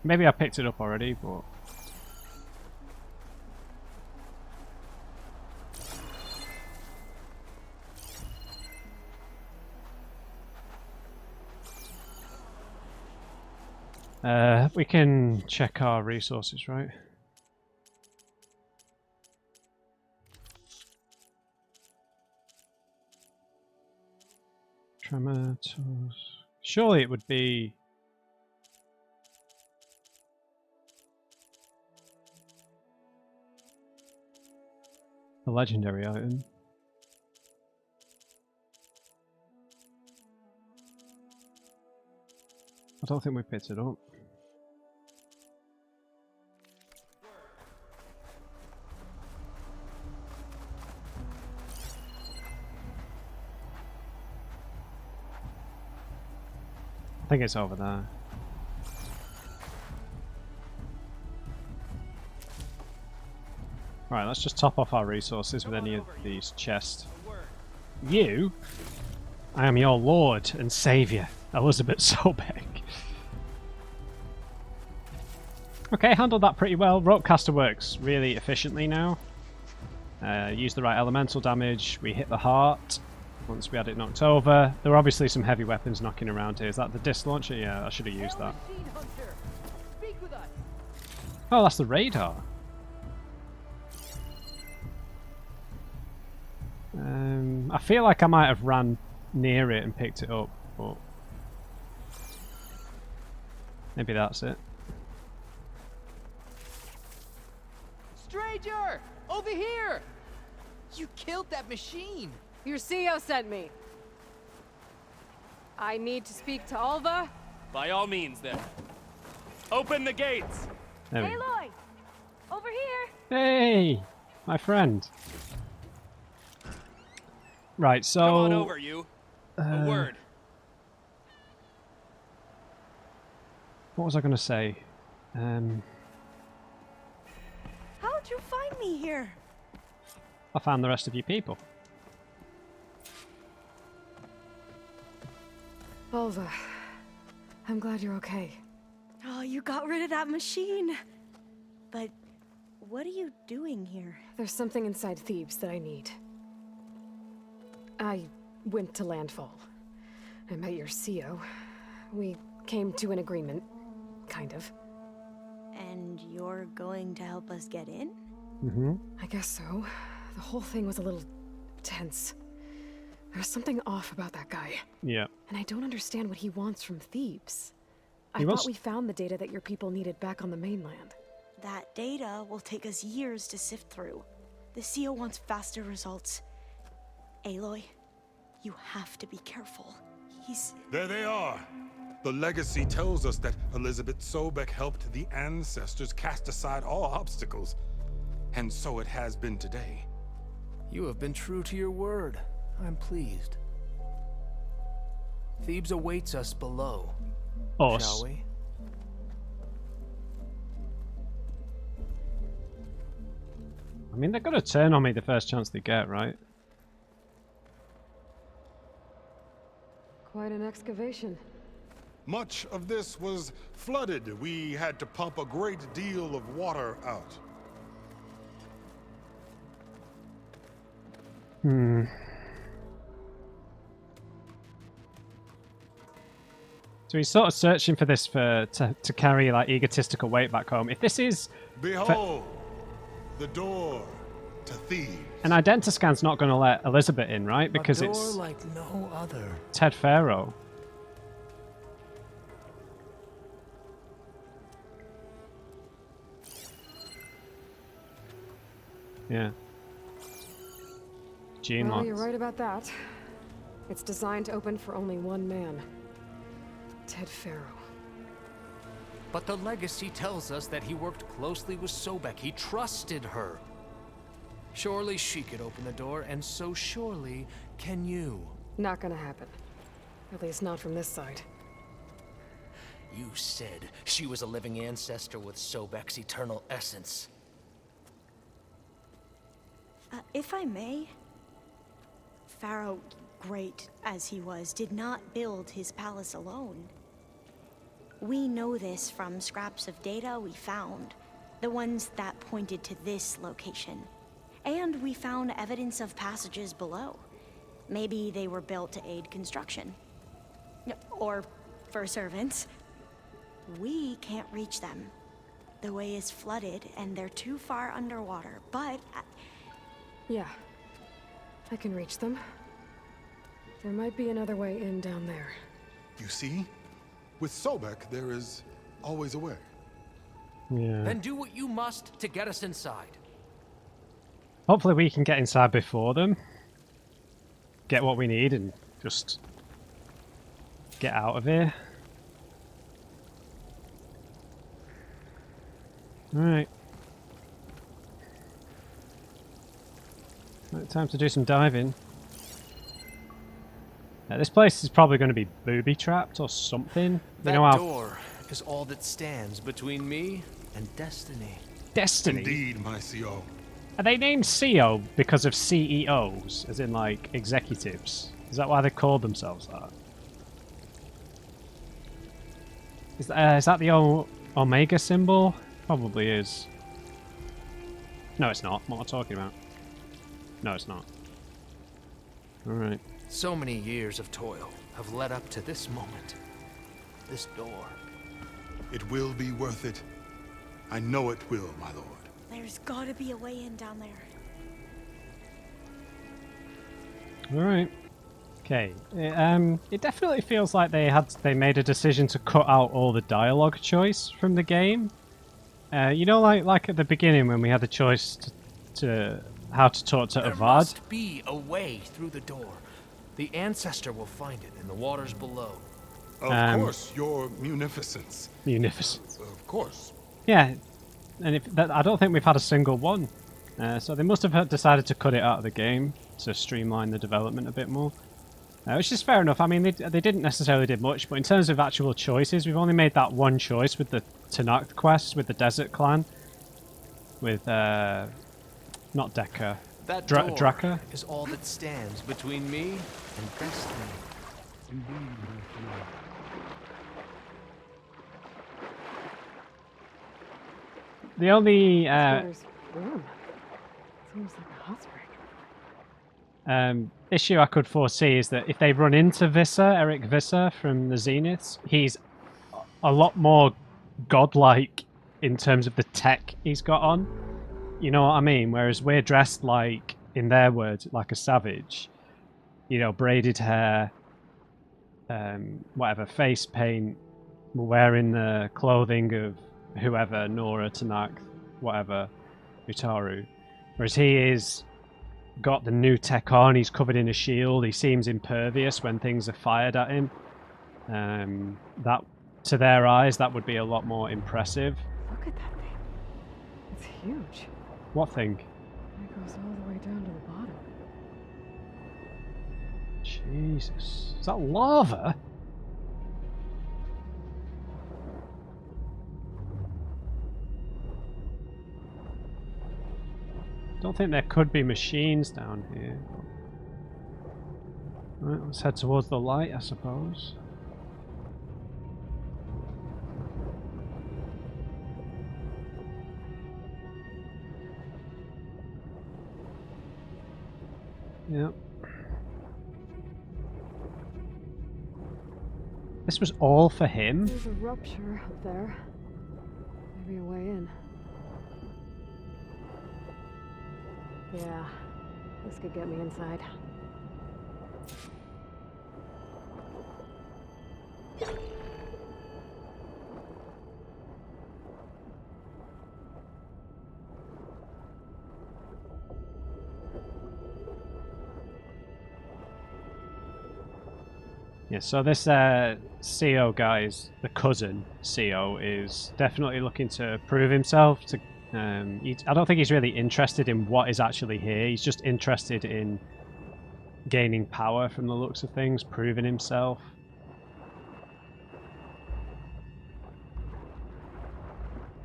Maybe I picked it up already, but we can check our resources, right? Tremors. Surely it would be a legendary item. I don't think we picked it up. I think it's over there. Right, let's just top off our resources with any of these chests. You? I am your lord and saviour, Elizabeth Sobek. Okay, handled that pretty well. Ropecaster works really efficiently now. Use the right elemental damage. We hit the heart once we had it knocked over. There are obviously some heavy weapons knocking around here. Is that the disc launcher? Yeah, I should have used that. Oh, that's the radar. I feel like I might have ran near it and picked it up, but maybe that's it. Stranger! Over here! You killed that machine! Your CEO sent me. I need to speak to Alva. By all means, then. Open the gates! Aloy! Over here! Hey! My friend. Right, so... Come on over, you. A word. What was I going to say? How'd you find me here? I found the rest of you people. Alva, I'm glad you're okay. Oh, you got rid of that machine. But what are you doing here? There's something inside Thebes that I need. I went to landfall. I met your CEO. We came to an agreement, kind of. And you're going to help us get in? Mm-hmm. I guess so. The whole thing was a little tense. There's something off about that guy. Yeah. And I don't understand what he wants from Thebes. I He wants- thought we found the data that your people needed back on the mainland. That data will take us years to sift through. The CO wants faster results. Aloy, you have to be careful. There they are! The legacy tells us that Elizabeth Sobek helped the ancestors cast aside all obstacles. And so it has been today. You have been true to your word. I'm pleased. Thebes awaits us below. Us. Shall we? I mean, they're gonna turn on me the first chance they get, right? Quite an excavation. Much of this was flooded. We had to pump a great deal of water out. So he's sort of searching for this to carry like egotistical weight back home. If this is Behold, the door to Thebes. an identiscan's not going to let Elizabeth in, right? Because a door it's like no other. Ted Pharaoh. Yeah. Gene Well, locks. you're right about that. It's designed to open for only one man. Ted Pharaoh. But the legacy tells us that he worked closely with Sobek. He trusted her. Surely she could open the door, and so surely can you. Not gonna happen. At least not from this side. You said she was a living ancestor with Sobek's eternal essence. If I may, Pharaoh, great as he was, did not build his palace alone. We know this from scraps of data we found, the ones that pointed to this location. And we found evidence of passages below. Maybe they were built to aid construction. Or for servants. We can't reach them. The way is flooded and they're too far underwater, but... Yeah. I can reach them. There might be another way in down there. You see? With Sobek, there is always a way. Yeah. Then do what you must to get us inside. Hopefully we can get inside before them. Get what we need and just get out of here. Alright. Right, time to do some diving. Now, this place is probably going to be booby-trapped or something. That You know how... door is all that stands between me and destiny. Destiny? Indeed, my CO. Are they named CO because of CEOs, as in like executives? Is that why they called themselves that? Is that the Omega symbol? Probably is. No, it's not. What am I talking about? No, it's not. Alright. So many years of toil have led up to this moment. This door. It will be worth it. I know it will, my lord. There's gotta be a way in down there. Alright. Okay. It definitely feels like they made a decision to cut out all the dialogue choice from the game. You know, like at the beginning when we had the choice to how to talk to There Avad. must be a way through the door. The ancestor will find it in the waters below. Of course, your munificence. Munificence. Of course. Yeah, and I don't think we've had a single one. So they must have decided to cut it out of the game to streamline the development a bit more. Which is fair enough. I mean, they didn't necessarily do much, but in terms of actual choices, we've only made that one choice with the Tanakh quest, with the Desert Clan. With, not Decker. That door Draka? is all that stands between me and destiny. The only This water's warm. It's almost like a hot spring. issue I could foresee is that if they run into Visser, Eric Visser from the Zeniths, he's a lot more godlike in terms of the tech he's got on. You know what I mean? Whereas we're dressed like, in their words, like a savage. You know, braided hair, whatever, face paint, wearing the clothing of whoever, Nora, Tanakh, whatever, Utaru. Whereas he is got the new tech on, he's covered in a shield, he seems impervious when things are fired at him. That, to their eyes, that would be a lot more impressive. Look at that thing. It's huge. What thing? It goes all the way down to the bottom. Jesus. Is that lava? Don't think there could be machines down here. Right, let's head towards the light, I suppose. Yep. This was all for him? There's a rupture up there. Maybe a way in. Yeah, this could get me inside. Yeah, so this CO guy's, the cousin CO, is definitely looking to prove himself. I don't think he's really interested in what is actually here. He's just interested in gaining power from the looks of things, proving himself.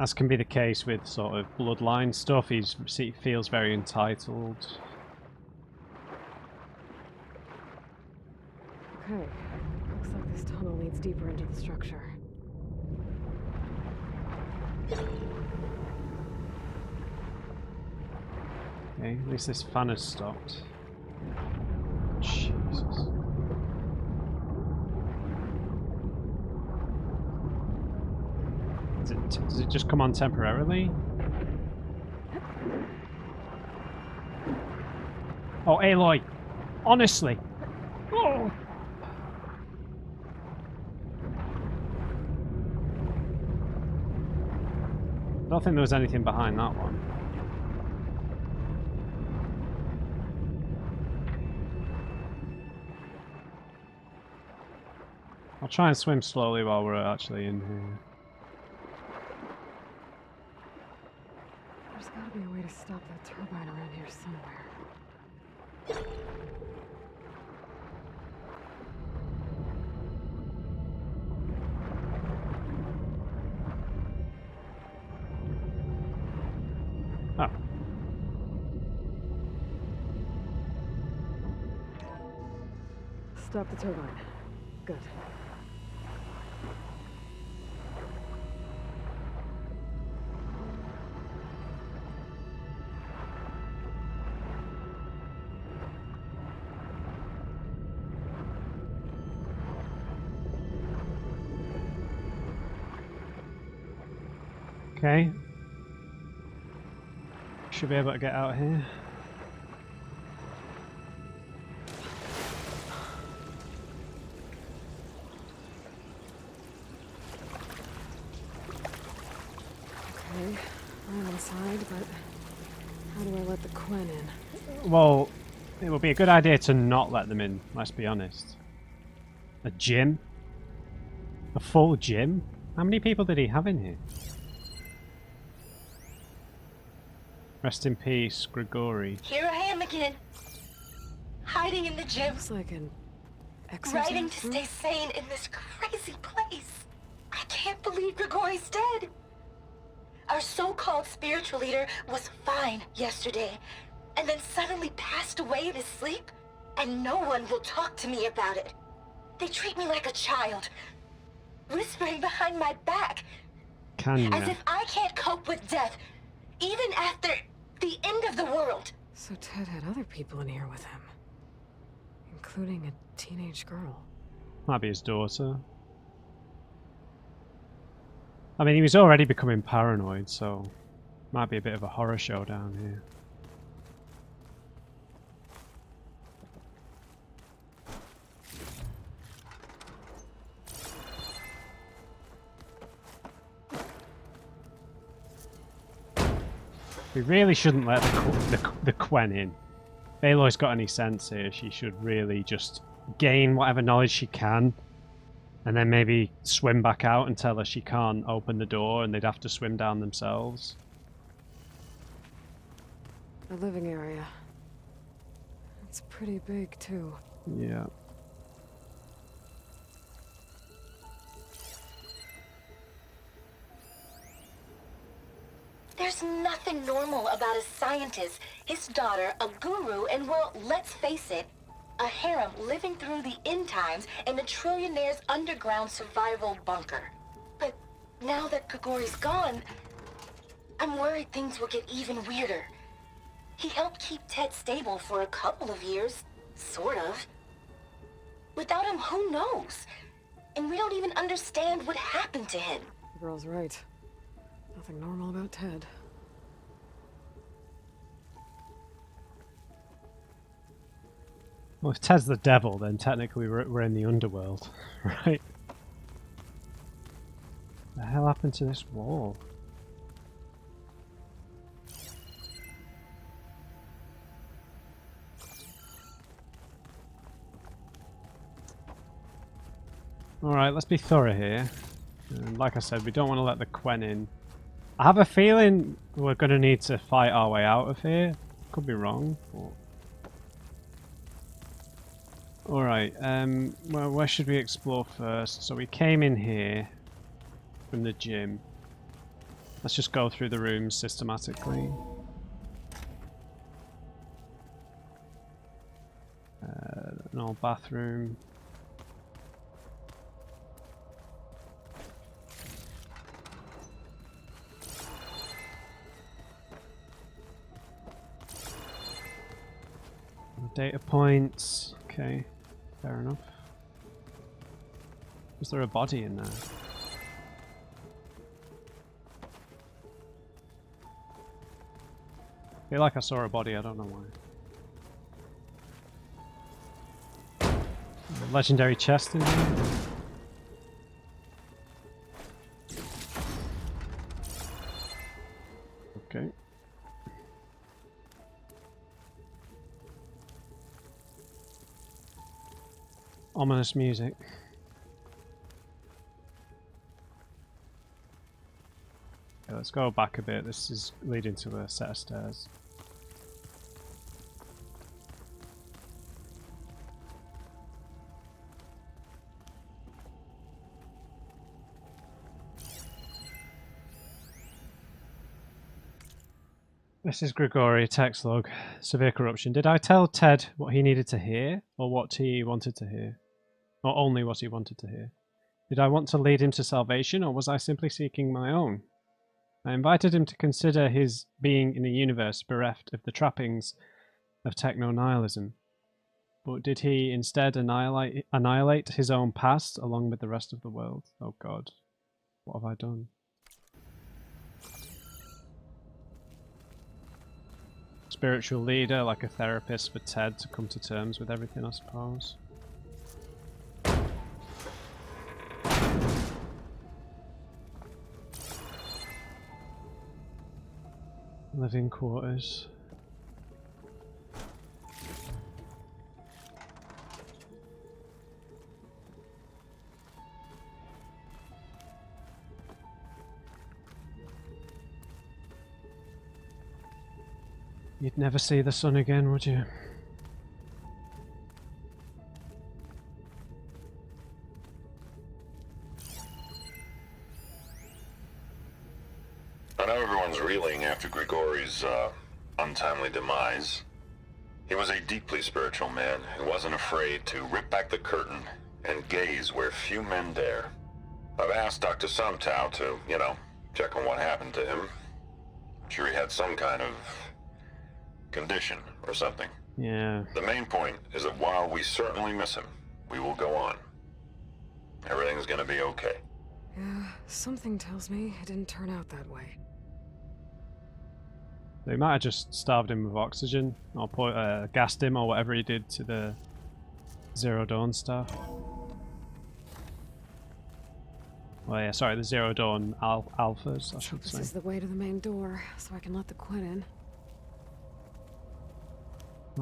As can be the case with sort of bloodline stuff, he feels very entitled. Okay, looks like this tunnel leads deeper into the structure. Okay, at least this fan has stopped. Jesus. Does it just come on temporarily? Oh, Aloy! Honestly! Oh! I don't think there was anything behind that one. I'll try and swim slowly while we're actually in here. There's gotta be a way to stop that turbine around here somewhere. Oh. Stop the turbine. Good. Okay. Should be able to get out here. Okay, I'm inside, but how do I let the Quen in? Well, it would be a good idea to not let them in, let's be honest. A gym? A full gym? How many people did he have in here? Rest in peace, Grigori. Here I am again. Hiding in the gym. Looks like an exercise Writing to room? stay sane in this crazy place. I can't believe Grigori's dead. Our so-called spiritual leader was fine yesterday, and then suddenly passed away in his sleep, and no one will talk to me about it. They treat me like a child, whispering behind my back, Can as ya? if I can't cope with death, even after the end of the world. So Ted had other people in here with him, including a teenage girl. Might be his daughter. I mean, he was already becoming paranoid, so might be a bit of a horror show down here. We really shouldn't let the Quen in. If Aloy's got any sense here, she should really just gain whatever knowledge she can, and then maybe swim back out and tell her she can't open the door and they'd have to swim down themselves. The living area. It's pretty big, too. Yeah. There's nothing normal about a scientist, his daughter, a guru, and well, let's face it, a harem living through the end times in a trillionaire's underground survival bunker. But now that Grigori's gone, I'm worried things will get even weirder. He helped keep Ted stable for a couple of years, sort of. Without him, who knows? And we don't even understand what happened to him. The girl's right. Nothing normal about Ted. Well, if Ted's the devil, then technically we're in the underworld, right? What the hell happened to this wall? Alright, let's be thorough here. And like I said, we don't want to let the Quen in. I have a feeling we're going to need to fight our way out of here. Could be wrong. But... Alright, well, where should we explore first? So we came in here from the gym. Let's just go through the rooms systematically. An old bathroom. Data points. Okay, fair enough. Was there a body in there? I feel like I saw a body, I don't know why. Legendary chest in there. Okay. Ominous music. Okay, let's go back a bit. This is leading to a set of stairs. This is Grigori, text log. Severe corruption. Did I tell Ted what he needed to hear, or what he wanted to hear? Or only what he wanted to hear? Did I want to lead him to salvation, or was I simply seeking my own? I invited him to consider his being in a universe bereft of the trappings of techno-nihilism. But did he instead annihilate his own past along with the rest of the world? Oh God, what have I done? Spiritual leader, like a therapist for Ted to come to terms with everything, I suppose. Living quarters. You'd never see the sun again, would you? I know everyone's reeling after Grigori's untimely demise. He was a deeply spiritual man who wasn't afraid to rip back the curtain and gaze where few men dare. I've asked Dr. Sumtow to, check on what happened to him. I'm sure he had some kind of condition or something. Yeah. The main point is that while we certainly miss him, we will go on. Everything's gonna be okay. Yeah, something tells me it didn't turn out that way. They might have just starved him with oxygen, or gassed him, or whatever he did to the Zero Dawn stuff. Oh yeah, sorry, the Zero Dawn alphas, I should This say. is the way to the main door, so I can let the Quinn in.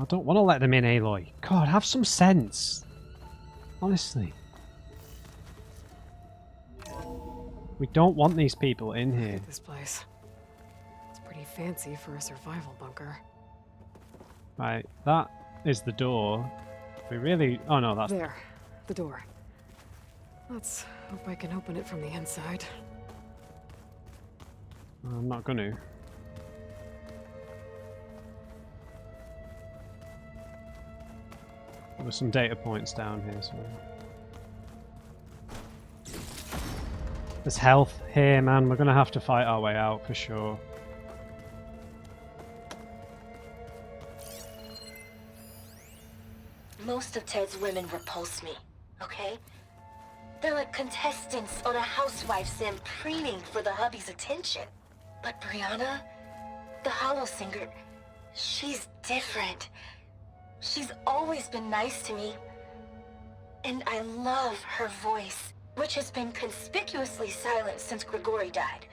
I don't want to let them in, Aloy. God, have some sense. Honestly. We don't want these people in I here. hate this place. It's pretty fancy for a survival bunker. Right, that is the door. We really... Oh no, that's... There, the door. Let's hope I can open it from the inside. I'm not gonna. There's some data points down here, so... There's health here, man. We're gonna have to fight our way out for sure. Most of Ted's women repulse me, okay? They're like contestants on a housewife sim preening for the hubby's attention. But Brianna, the Hollow Singer, she's different. She's always been nice to me. And I love her voice, which has been conspicuously silent since Grigori died.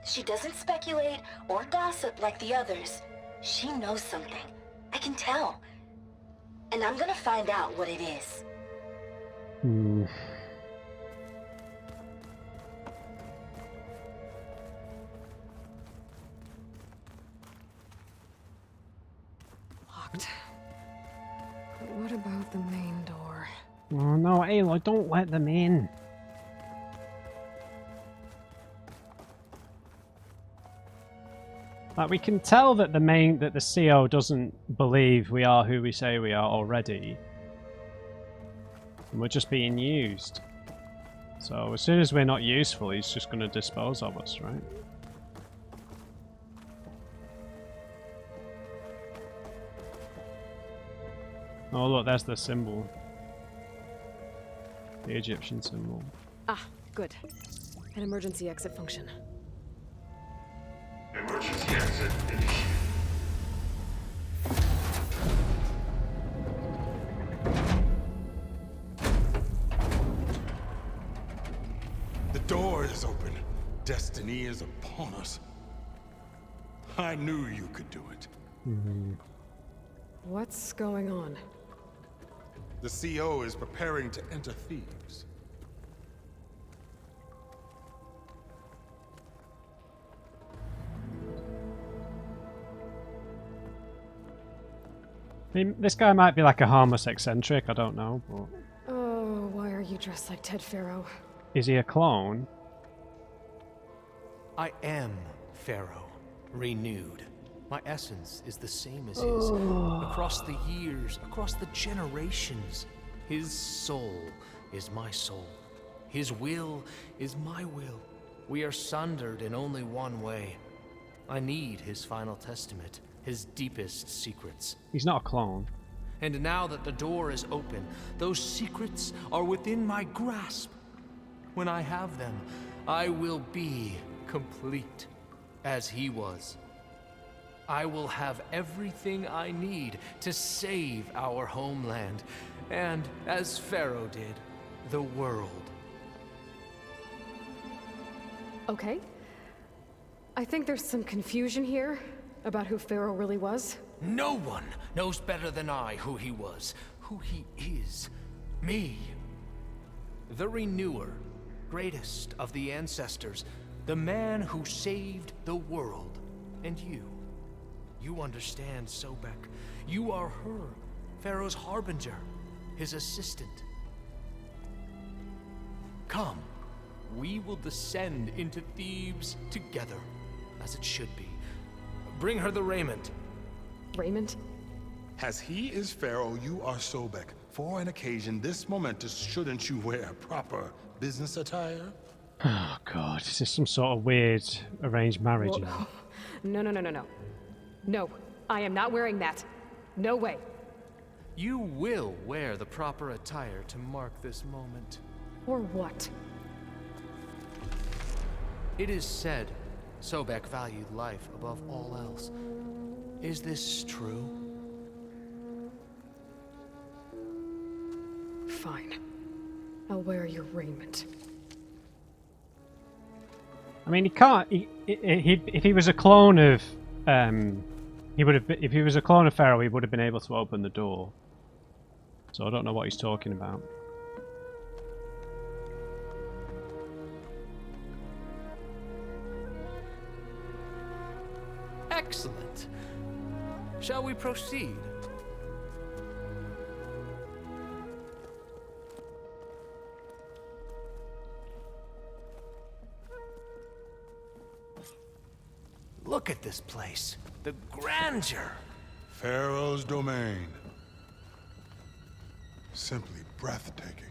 She doesn't speculate or gossip like the others. She knows something. I can tell. And I'm gonna find out what it is. Locked. But what about the main door? Oh no, Aloy, don't let them in. Like, we can tell that the CO doesn't believe we are who we say we are already. And we're just being used. So as soon as we're not useful, he's just going to dispose of us, right? Oh look, there's the symbol. The Egyptian symbol. Ah, good. An emergency exit function. Emergency exit initiated. The door is open. Destiny is upon us. I knew you could do it. What's going on? The CO is preparing to enter Thebes. I mean, this guy might be like a harmless eccentric, I don't know, but... Oh, why are you dressed like Ted Pharaoh? Is he a clone? I am Pharaoh, renewed. My essence is the same as his. Across the years, across the generations, his soul is my soul. His will is my will. We are sundered in only one way. I need his final testament, his deepest secrets. He's not a clone. And now that the door is open, those secrets are within my grasp. When I have them, I will be complete, as he was. I will have everything I need to save our homeland, and, as Pharaoh did, the world. Okay. I think there's some confusion here about who Pharaoh really was. No one knows better than I who he was, who he is. Me. The Renewer, greatest of the ancestors, the man who saved the world. And you. You understand, Sobek. You are her, Pharaoh's harbinger, his assistant. Come, we will descend into Thebes together, as it should be. Bring her the raiment. Raiment? As he is Pharaoh, you are Sobek. For an occasion this momentous, shouldn't you wear proper business attire? Oh god, is this some sort of weird arranged marriage? Whoa. No, no, no, no, no. No, I am not wearing that. No way. You will wear the proper attire to mark this moment. Or what? It is said Sobek valued life above all else. Is this true? Fine. I'll wear your raiment. I mean, he can't. If he was a clone of, he would have. If he was a clone of Pharaoh, he would have been able to open the door. So I don't know what he's talking about. Excellent. Shall we proceed? Look at this place. The grandeur. Pharaoh's domain. Simply breathtaking.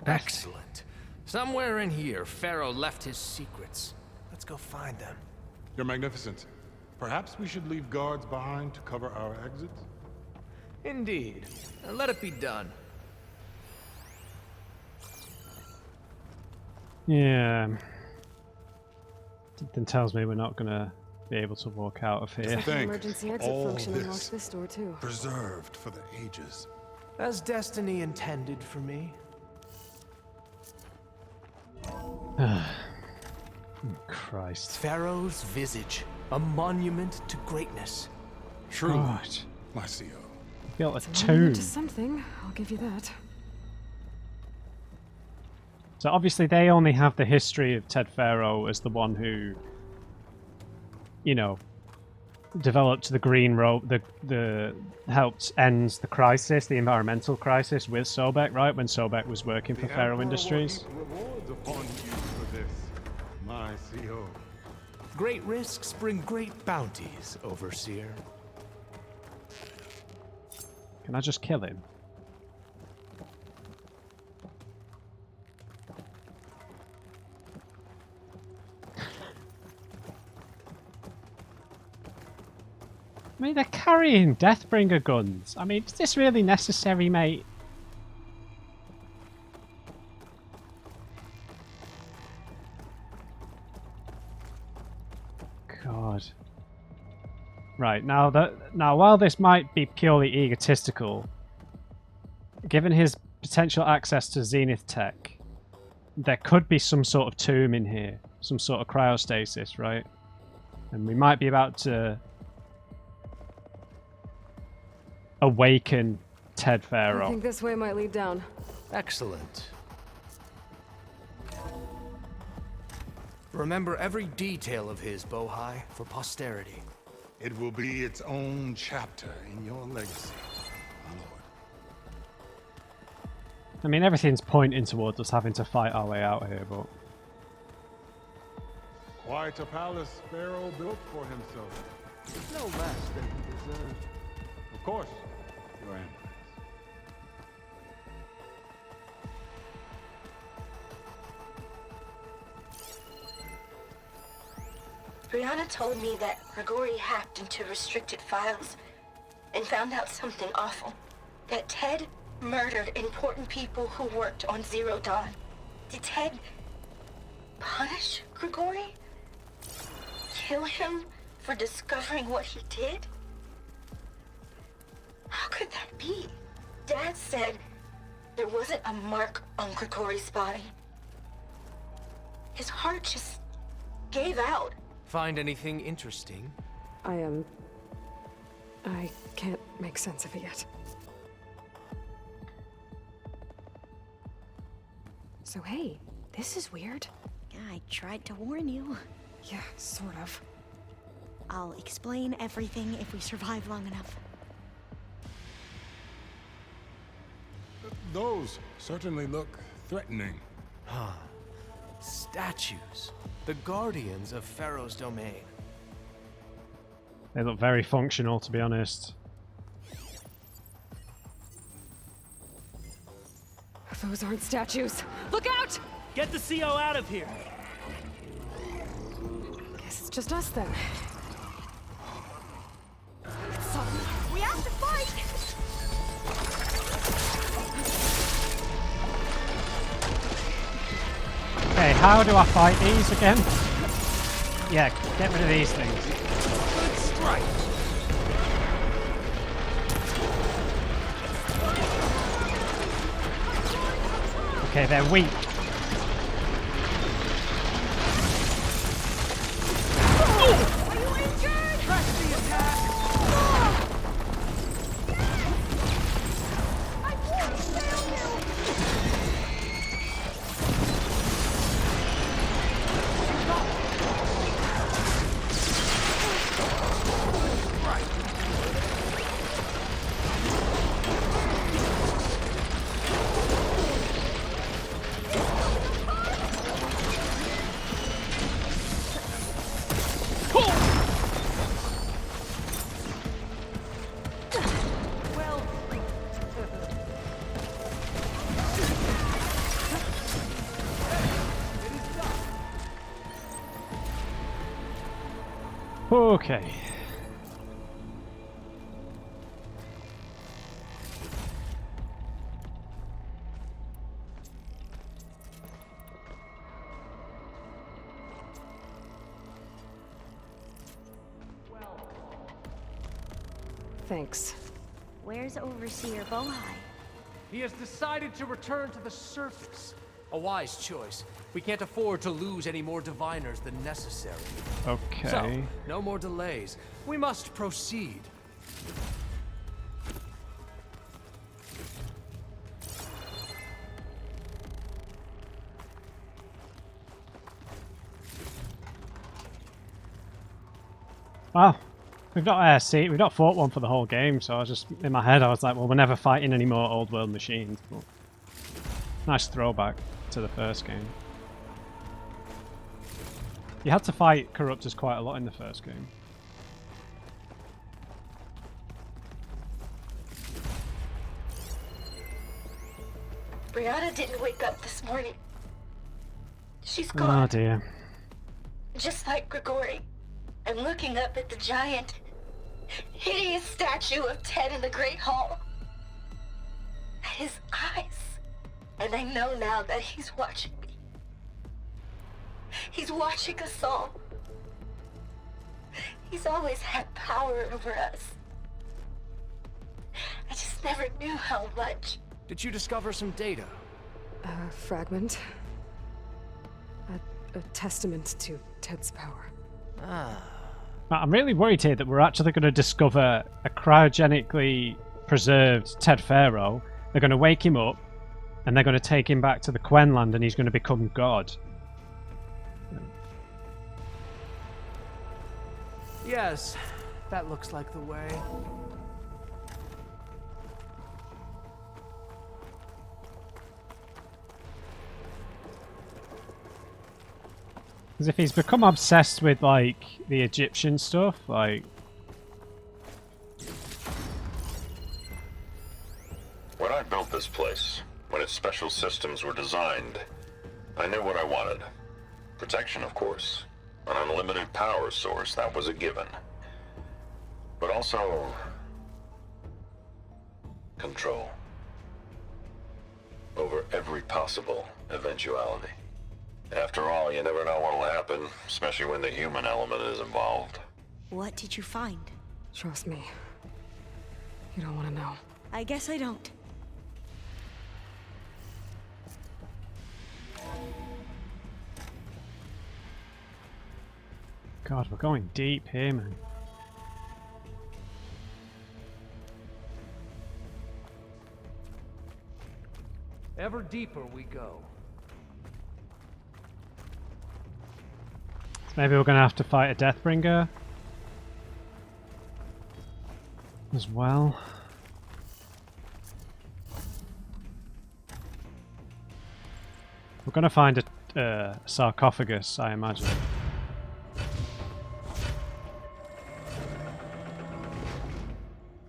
Excellent. Somewhere in here, Pharaoh left his secrets. Let's go find them. Your Magnificence, perhaps we should leave guards behind to cover our exits? Indeed. Let it be done. Yeah. Something tells me we're not gonna be able to walk out of here. Like an emergency exit all function unlocks this this door too. preserved for the ages. As destiny intended for me. Christ. Pharaoh's visage, a monument to greatness. Truly, God. my CO. Built a It's a tomb. monument to something, I'll give you that. So obviously they only have the history of Ted Pharaoh as the one who, you know, developed the green rope, the helped end the crisis, the environmental crisis with Sobek, right? When Sobek was working for Pharaoh Industries. Rewards upon you for this, my CO. Great risks bring great bounties, Overseer. Can I just kill him? I mean, they're carrying Deathbringer guns. I mean, is this really necessary, mate? God. Right, now while this might be purely egotistical, given his potential access to Zenith tech, there could be some sort of tomb in here, some sort of cryostasis, right? And we might be about to awaken Ted I Pharaoh. think this way might lead down. Excellent. Remember every detail of his, Bohai, for posterity. It will be its own chapter in your legacy, Aloy. I mean, everything's pointing towards us having to fight our way out here, but... Quite a palace Pharaoh built for himself. No less than he deserved. Of course, Your Eminence. Brianna told me that Grigori hacked into restricted files and found out something awful. That Ted murdered important people who worked on Zero Dawn. Did Ted punish Grigori? Kill him for discovering what he did? How could that be? Dad said there wasn't a mark on Grigori's body. His heart just gave out. Find anything interesting? I can't make sense of it yet. So hey, this is weird. Yeah, I tried to warn you. Yeah, sort of. I'll explain everything if we survive long enough. Those certainly look threatening. Huh. Statues. The guardians of Pharaoh's domain. They look very functional, to be honest. Those aren't statues. Look out! Get the CO out of here! Guess it's just us then. We have to fight! Okay, how do I fight these again? Yeah, get rid of these things. Good strike. Okay, they're weak. Okay. Thanks. Where's Overseer Bohai? He has decided to return to the surface. A wise choice. We can't afford to lose any more diviners than necessary. Okay. So, no more delays. We must proceed. Wow. We've not fought one for the whole game, so I was just, in my head, I was like, well, we're never fighting any more old world machines. But nice throwback to the first game. You had to fight Corruptors quite a lot in the first game. Brianna didn't wake up this morning. She's gone. Oh dear. Just like Grigori. I'm looking up at the giant, hideous statue of Ted in the Great Hall. At his eyes. And I know now that he's watching me. He's watching us all. He's always had power over us. I just never knew how much. Did you discover some data? A fragment. A testament to Ted's power. I'm really worried here that we're actually going to discover a cryogenically preserved Ted Pharaoh. They're going to wake him up, and they're going to take him back to the Quenland, and he's going to become God. Yes, that looks like the way. As if he's become obsessed with, like, the Egyptian stuff, like... When I built this place, when its special systems were designed, I knew what I wanted. Protection, of course. An unlimited power source, that was a given. But also... control. Over every possible eventuality. After all, you never know what'll happen, especially when the human element is involved. What did you find? Trust me. You don't want to know. I guess I don't. God, we're going deep here, man. Ever deeper we go. Maybe we're going to have to fight a Deathbringer as well. We're going to find a sarcophagus, I imagine.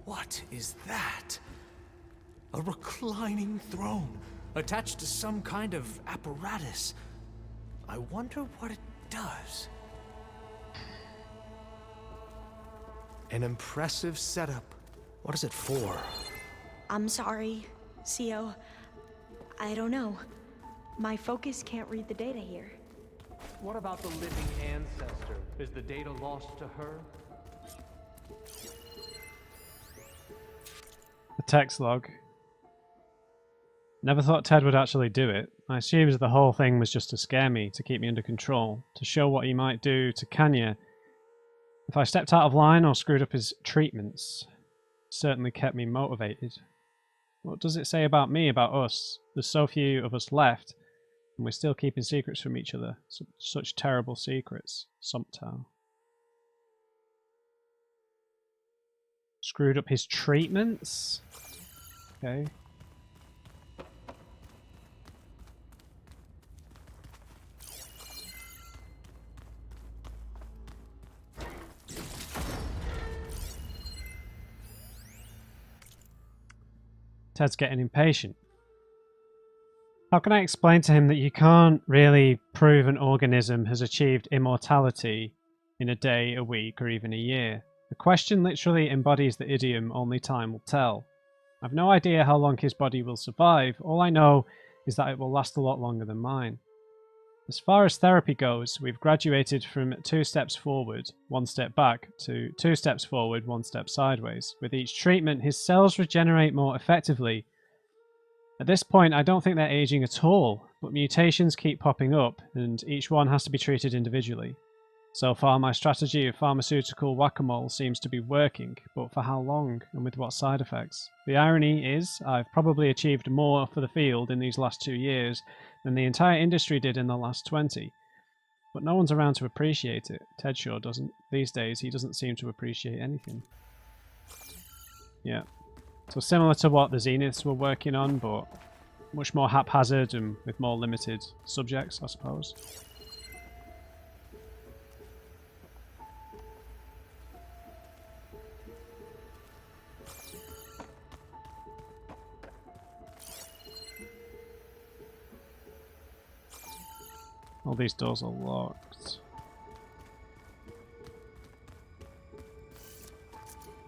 What is that? A reclining throne, attached to some kind of apparatus. I wonder what it does. An impressive setup. What is it for? I'm sorry, CO. I don't know. My focus can't read the data here. What about the living ancestor? Is the data lost to her? The text log. Never thought Ted would actually do it. I assumed the whole thing was just to scare me, to keep me under control, to show what he might do to Kanya. If I stepped out of line or screwed up his treatments, it certainly kept me motivated. What does it say about me, about us? There's so few of us left, and we're still keeping secrets from each other. Such terrible secrets. Sumptow. Screwed up his treatments? Okay. Ted's getting impatient. How can I explain to him that you can't really prove an organism has achieved immortality in a day, a week, or even a year. The question literally embodies the idiom only time will tell. I've no idea how long his body will survive. All I know is that it will last a lot longer than mine. As far as therapy goes, we've graduated from 2 steps forward, 1 step back, to 2 steps forward, 1 step sideways. With each treatment, his cells regenerate more effectively. At this point, I don't think they're aging at all, but mutations keep popping up, and each one has to be treated individually. So far, my strategy of pharmaceutical whack-a-mole seems to be working, but for how long, and with what side effects? The irony is, I've probably achieved more for the field in these last 2 years than the entire industry did in the last 20. But no one's around to appreciate it. Ted sure doesn't. These days, he doesn't seem to appreciate anything. Yeah. So similar to what the Zeniths were working on, but much more haphazard and with more limited subjects, I suppose. All these doors are locked.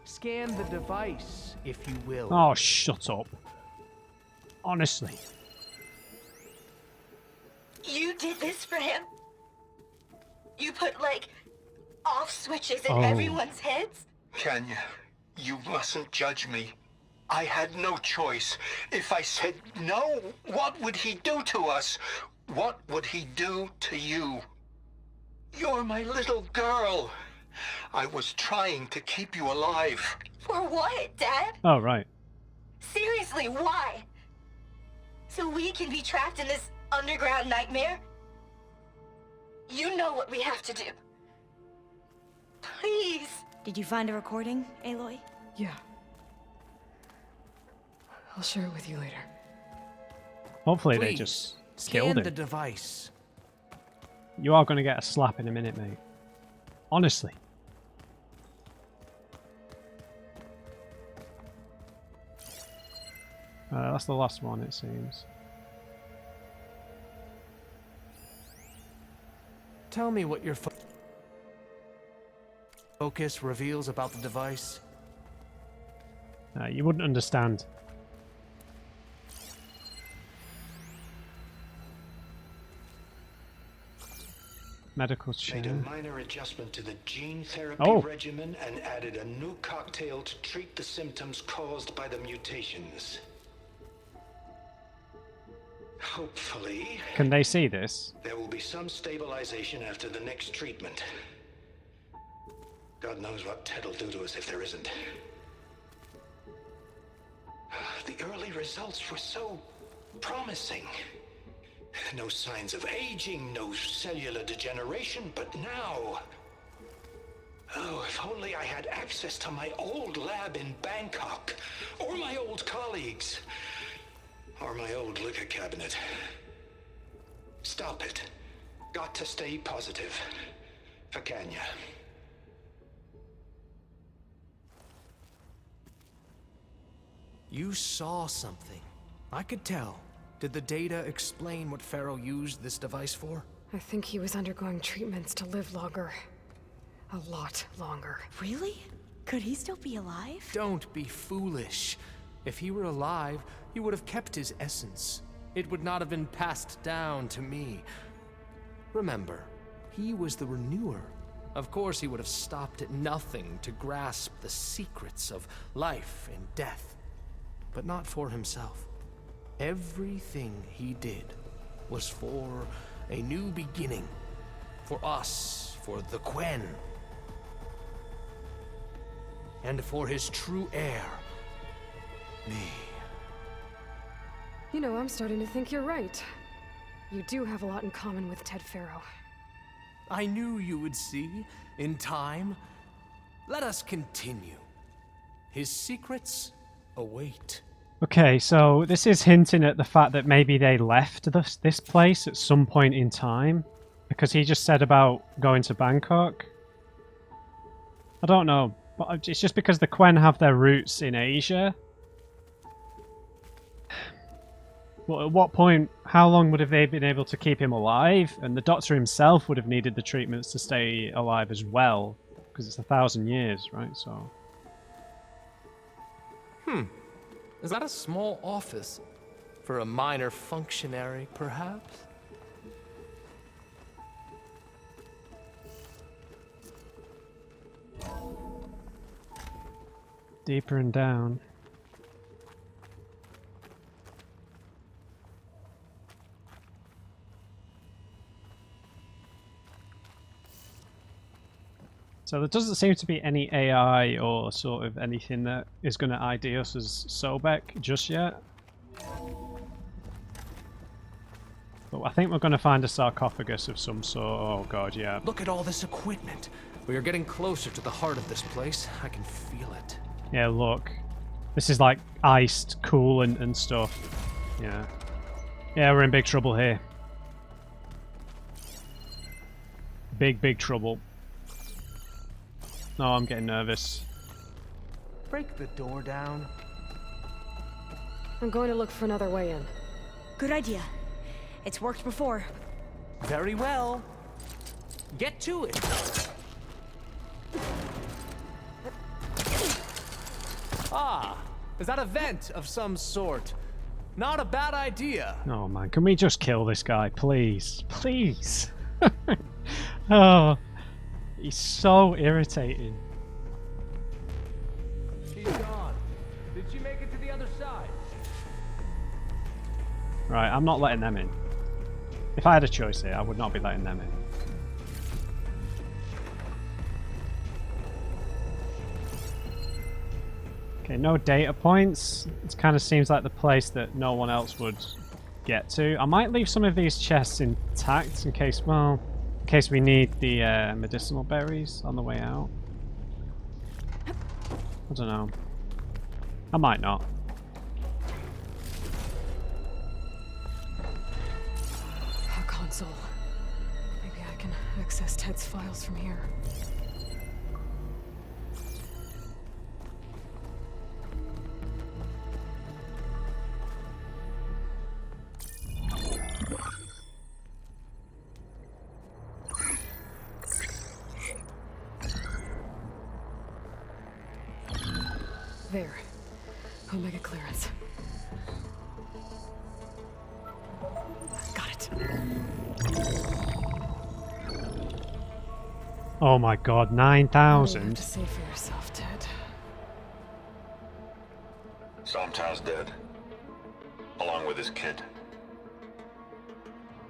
Scan the device, if you will. Oh, shut up. Honestly. You did this for him? You put, like, off switches in Oh. everyone's heads? Kenya, you mustn't judge me. I had no choice. If I said no, what would he do to us? What would he do to you? You're my little girl. I was trying to keep you alive. For what, Dad? Oh, right. Seriously, why? So we can be trapped in this underground nightmare? You know what we have to do. Please. Did you find a recording, Aloy? Yeah. I'll share it with you later. Hopefully they Please, just scan killed the him. device. You are going to get a slap in a minute, mate. Honestly. That's the last one, it seems. Tell me what your focus reveals about the device. You wouldn't understand. Medical Made a chain. minor adjustment to the gene therapy regimen and added a new cocktail to treat the symptoms caused by the mutations. Hopefully, Can they see this? there will be some stabilization after the next treatment. God knows what Ted will do to us if there isn't. The early results were so promising. No signs of aging, no cellular degeneration, but now... Oh, if only I had access to my old lab in Bangkok, or my old colleagues, or my old liquor cabinet. Stop it. Got to stay positive. For Kenya. You saw something. I could tell. Did the data explain what Pharaoh used this device for? I think he was undergoing treatments to live longer. A lot longer. Really? Could he still be alive? Don't be foolish. If he were alive, he would have kept his essence. It would not have been passed down to me. Remember, he was the renewer. Of course, he would have stopped at nothing to grasp the secrets of life and death. But not for himself. Everything he did was for a new beginning. For us, for the Quen. And for his true heir, me. You know, I'm starting to think you're right. You do have a lot in common with Ted Pharaoh. I knew you would see, in time. Let us continue. His secrets await. Okay, so this is hinting at the fact that maybe they left this place at some point in time. Because he just said about going to Bangkok. I don't know. But it's just because the Quen have their roots in Asia. Well, at what point, how long would have they been able to keep him alive? And the Doctor himself would have needed the treatments to stay alive as well, because it's 1,000 years, right? So. Is that a small office? For a minor functionary, perhaps? Deeper and down. So there doesn't seem to be any AI or sort of anything that is going to ID us as Sobek just yet. But I think we're going to find a sarcophagus of some sort. Oh god, yeah. Look at all this equipment. We are getting closer to the heart of this place. I can feel it. Yeah, look. This is like iced coolant and stuff. Yeah. Yeah, we're in big trouble here. Big trouble. No, I'm getting nervous. Break the door down. I'm going to look for another way in. Good idea. It's worked before. Very well. Get to it. Ah, is that a vent of some sort? Not a bad idea. Oh man, can we just kill this guy, please? Please. Oh, he's so irritating. She's gone. Did she make it to the other side? Right, I'm not letting them in. If I had a choice here, I would not be letting them in. Okay, no data points. It kind of seems like the place that no one else would get to. I might leave some of these chests intact in case, well, in case we need the medicinal berries on the way out. I don't know. I might not. A console. Maybe I can access Ted's files from here. There. Omega clearance. Got it. Oh my god, You 9,000? have to say for yourself, Ted. Somtow's dead, along with his kid.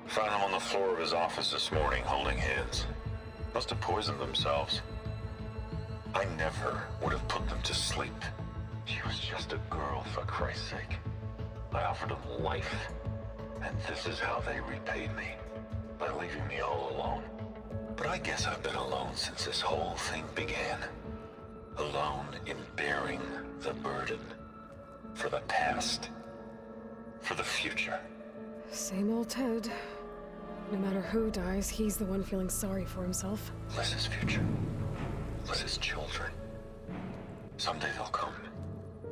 Found him on the floor of his office this morning, holding hands. Must have poisoned themselves. I never would have put them to sleep. She was just a girl, for Christ's sake. I offered them life, and this is how they repaid me, by leaving me all alone. But I guess I've been alone since this whole thing began. Alone in bearing the burden. For the past. For the future. Same old Ted. No matter who dies, he's the one feeling sorry for himself. Less his future. Less his children. Someday they'll come,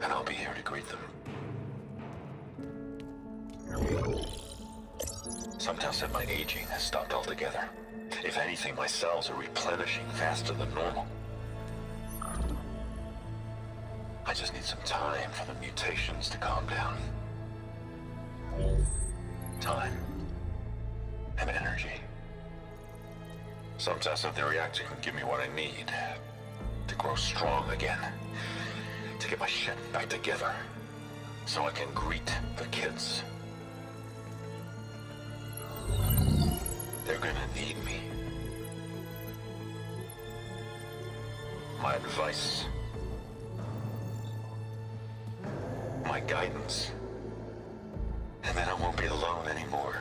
and I'll be here to greet them. Sometow said my aging has stopped altogether. If anything, my cells are replenishing faster than normal. I just need some time for the mutations to calm down. Time. And energy. Sometow said the reactor can give me what I need. To grow strong again. To get my shit back together. So I can greet the kids. They're gonna need me. My advice. My guidance. And then I won't be alone anymore.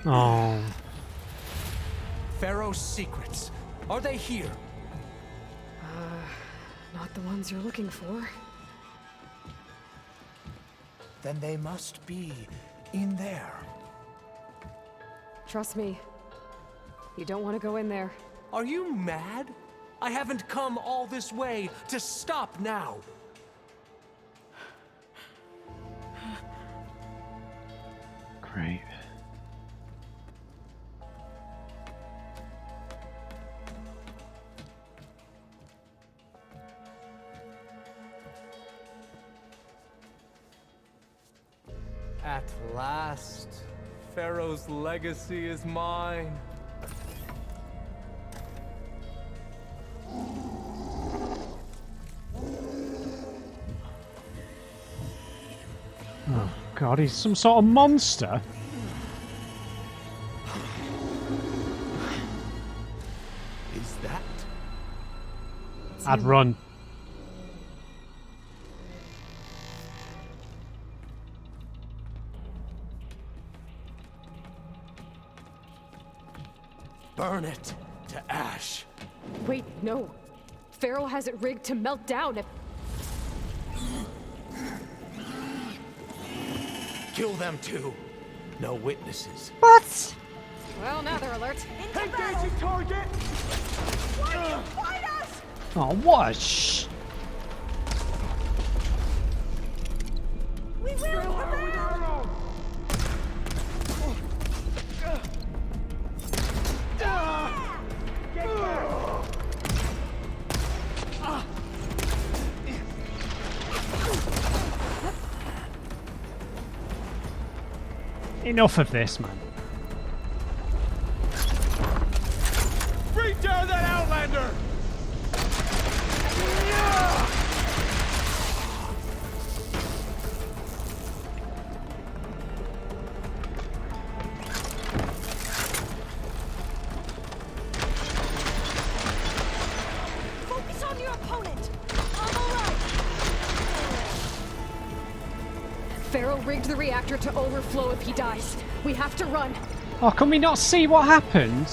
Oh. Pharaoh's secrets. Are they here? Not the ones you're looking for. Then they must be in there. Trust me. You don't want to go in there. Are you mad? I haven't come all this way to stop now. Great. At last, Pharaoh's legacy is mine. Oh god, he's some sort of monster. Is that? I'd run. Burn it to ash. Wait, no. Pharaoh has it rigged to melt down if... Kill them too. No witnesses. What? Well, now they're alert. Engaging target! Why do you fight us? Oh, what a sh... We will prevail! Enough of this, man. Bring down that Outlander! Focus on your opponent. I'm alright. Pharaoh rigged the reactor to overflow if he dies. We have to run. Oh, can we not see what happened?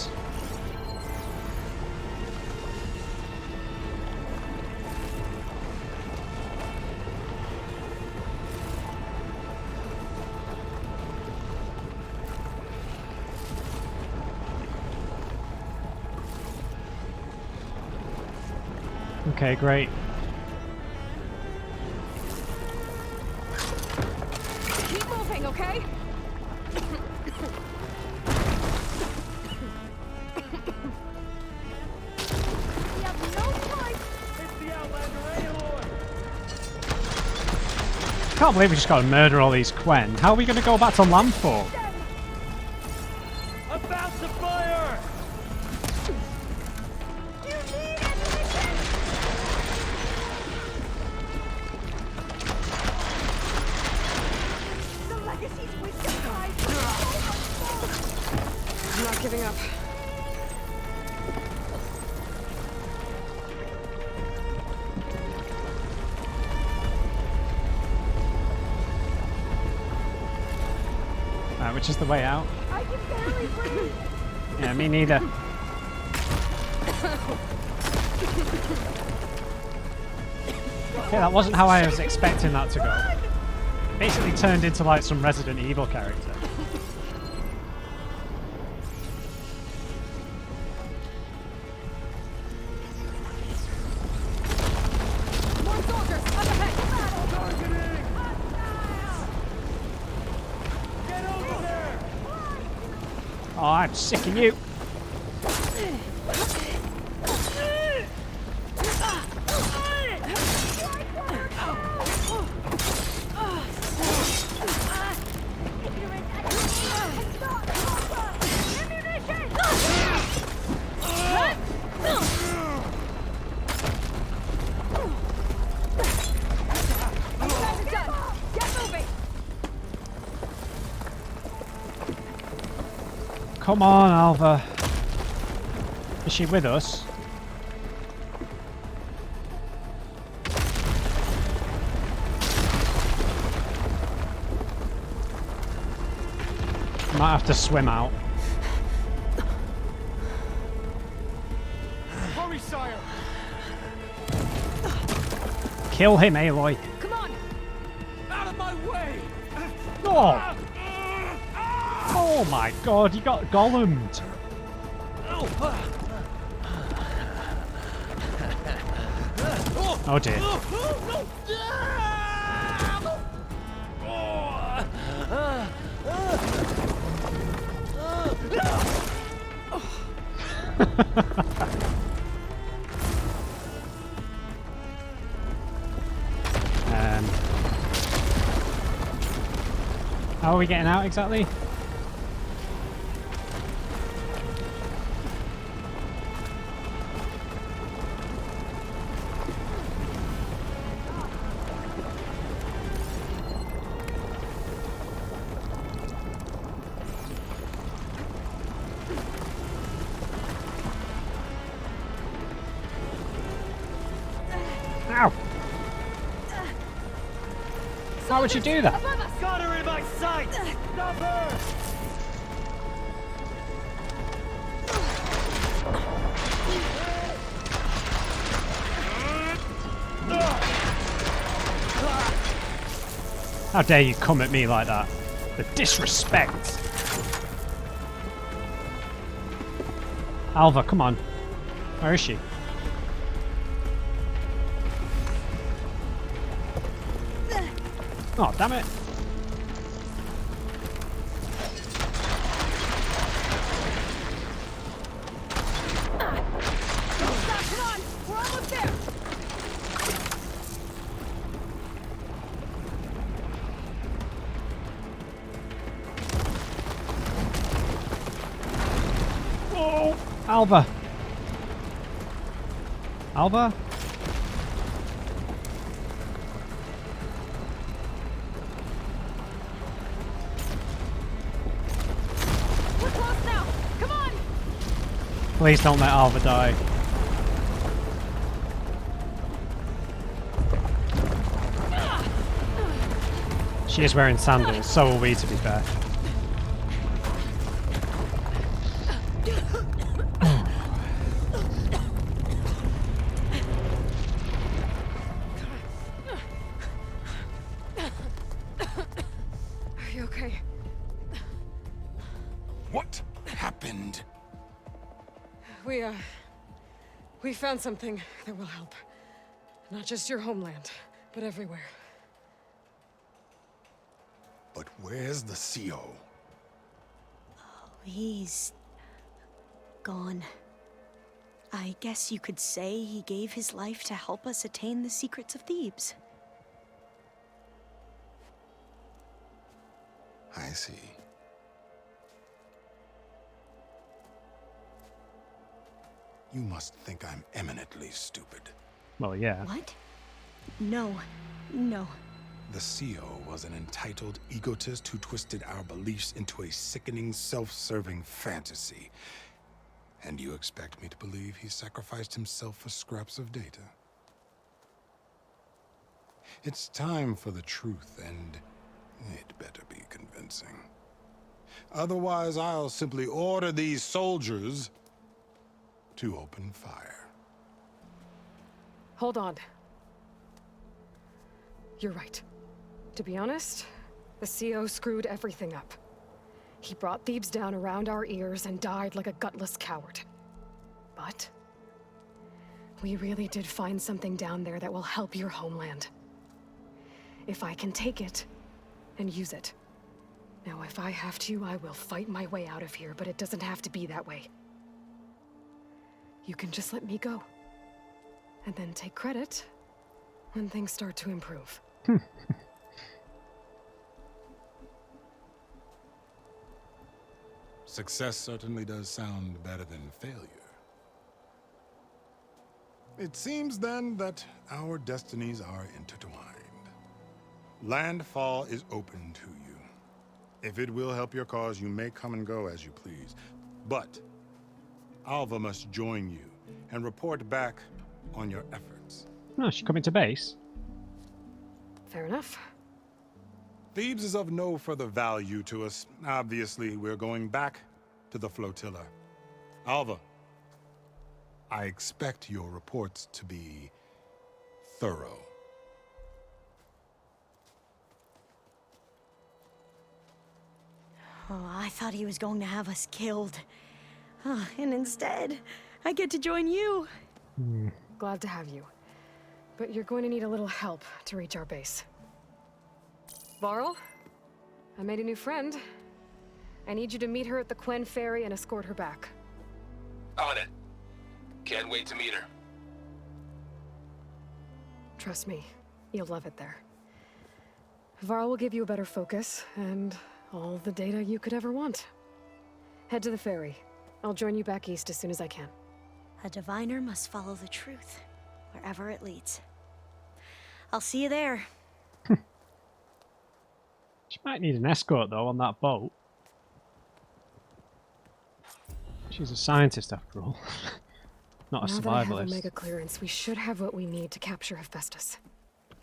Okay, great. Keep moving, okay? We have no choice. It's the Outlander, Aloy! Can't believe we just got to murder all these Quen. How are we going to go back to Landfall? About to fire! You need ammunition. The legacy's wisdom guides. I'm not giving up. Which is the way out? I can barely breathe. Yeah, me neither. Okay, that wasn't how I was expecting that to go. Basically turned into like some Resident Evil character. More soldiers, up ahead! Get over there! Oh, I'm sick of you. Come on, Alva. Is she with us? Might have to swim out. Hurry, sire! Kill him, Aloy. Come on! Out of my way! Oh! Oh my god, you got golemed. Oh dear. How are we getting out exactly? Ow! Why would you do that? Got her in my sight! Stop her! How dare you come at me like that? The disrespect! Alva, come on. Where is she? Oh, damn it. Come on! We're almost there! Oh! Alva! Alva? Please don't let Alva die. She is wearing sandals, so are we, to be fair. Are you okay? What happened? We found something that will help. Not just your homeland, but everywhere. But where's the CO? Oh, he's gone. I guess you could say he gave his life to help us attain the secrets of Thebes. I see. You must think I'm eminently stupid. Well, yeah. What? No. The CO was an entitled egotist who twisted our beliefs into a sickening, self-serving fantasy. And you expect me to believe he sacrificed himself for scraps of data? It's time for the truth, and it better be convincing. Otherwise, I'll simply order these soldiers to open fire. Hold on. You're right. To be honest, the CO screwed everything up. He brought Thebes down around our ears and died like a gutless coward. But we really did find something down there that will help your homeland. If I can take it and use it. Now, if I have to, I will fight my way out of here, but it doesn't have to be that way. You can just let me go. And then take credit when things start to improve. Success certainly does sound better than failure. It seems then that our destinies are intertwined. Landfall is open to you. If it will help your cause, you may come and go as you please. But Alva must join you and report back on your efforts. No, she's coming to base. Fair enough. Thebes is of no further value to us. Obviously, we're going back to the flotilla. Alva, I expect your reports to be thorough. Oh, I thought he was going to have us killed. And instead, I get to join you. Glad to have you. But you're going to need a little help to reach our base. Varl, I made a new friend. I need you to meet her at the Quen Ferry and escort her back. On it. Can't wait to meet her. Trust me, you'll love it there. Varl will give you a better focus, and all the data you could ever want. Head to the ferry. I'll join you back east as soon as I can. A diviner must follow the truth, wherever it leads. I'll see you there. She might need an escort, though, on that boat. She's a scientist, after all. Not a now that I have survivalist. Omega clearance, we should have what we need to capture Hephaestus.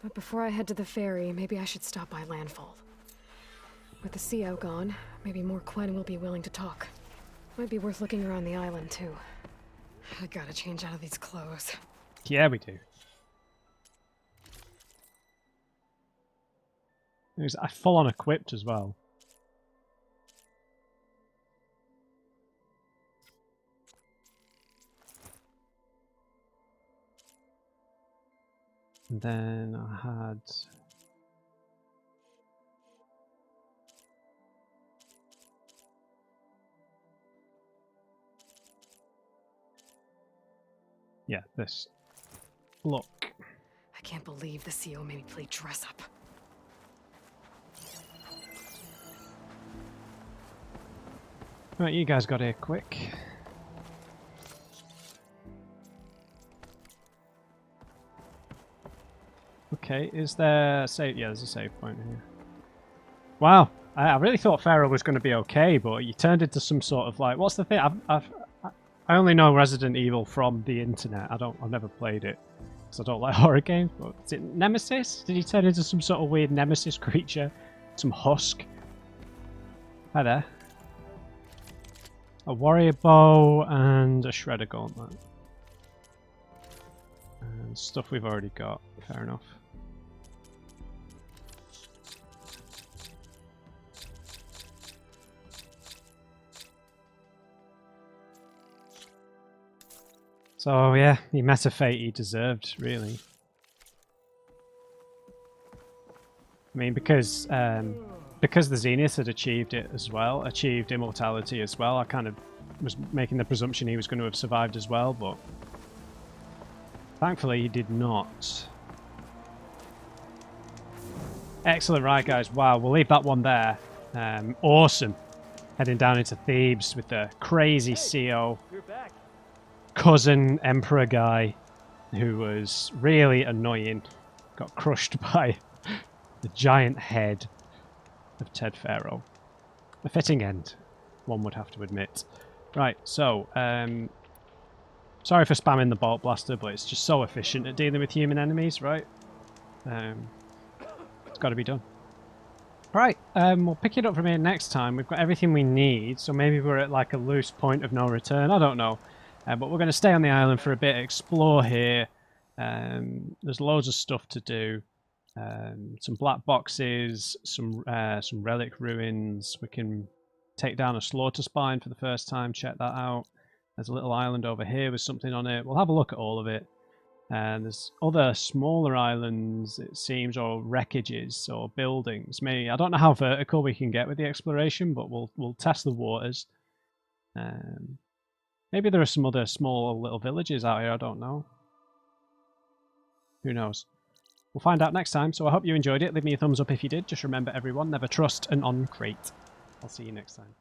But before I head to the ferry, maybe I should stop by Landfall. With the CO gone, maybe more Quen will be willing to talk. Might be worth looking around the island, too. I gotta change out of these clothes. Yeah, we do. He's full-on equipped as well. And then I had... yeah, this. Look. I can't believe the CO made me play dress up. Right, you guys got here quick. Okay, is there... save? Yeah, there's a save point here. Wow, I really thought Pharaoh was going to be okay, but you turned into some sort of like... what's the thing? I only know Resident Evil from the internet. I've never played it because I don't like horror games. But is it Nemesis? Did he turn into some sort of weird Nemesis creature? Some husk? Hi there. A warrior bow and a shredder gauntlet. And stuff we've already got. Fair enough. So yeah, he met a fate he deserved, really. I mean, because the Zenith had achieved it as well, achieved immortality as well, I kind of was making the presumption he was going to have survived as well, but thankfully he did not. Excellent, right guys, wow, we'll leave that one there. Awesome. Heading down into Thebes with the crazy CO. Cousin Emperor guy who was really annoying. Got crushed by the giant head of Ted Pharaoh. A fitting end, one would have to admit. Right, so, sorry for spamming the bolt blaster, but it's just so efficient at dealing with human enemies, right? It's got to be done. Right, we'll pick it up from here next time. We've got everything we need, so maybe we're at like a loose point of no return. I don't know. But we're going to stay on the island for a bit, explore here. There's loads of stuff to do. Some black boxes, some relic ruins. We can take down a slaughter spine for the first time. Check that out. There's a little island over here with something on it. We'll have a look at all of it. And there's other smaller islands, it seems, or wreckages or buildings. Maybe I don't know how vertical we can get with the exploration, but we'll test the waters. Maybe there are some other small little villages out here, I don't know. Who knows? We'll find out next time, so I hope you enjoyed it. Leave me a thumbs up if you did. Just remember, everyone, never trust an on-crate. I'll see you next time.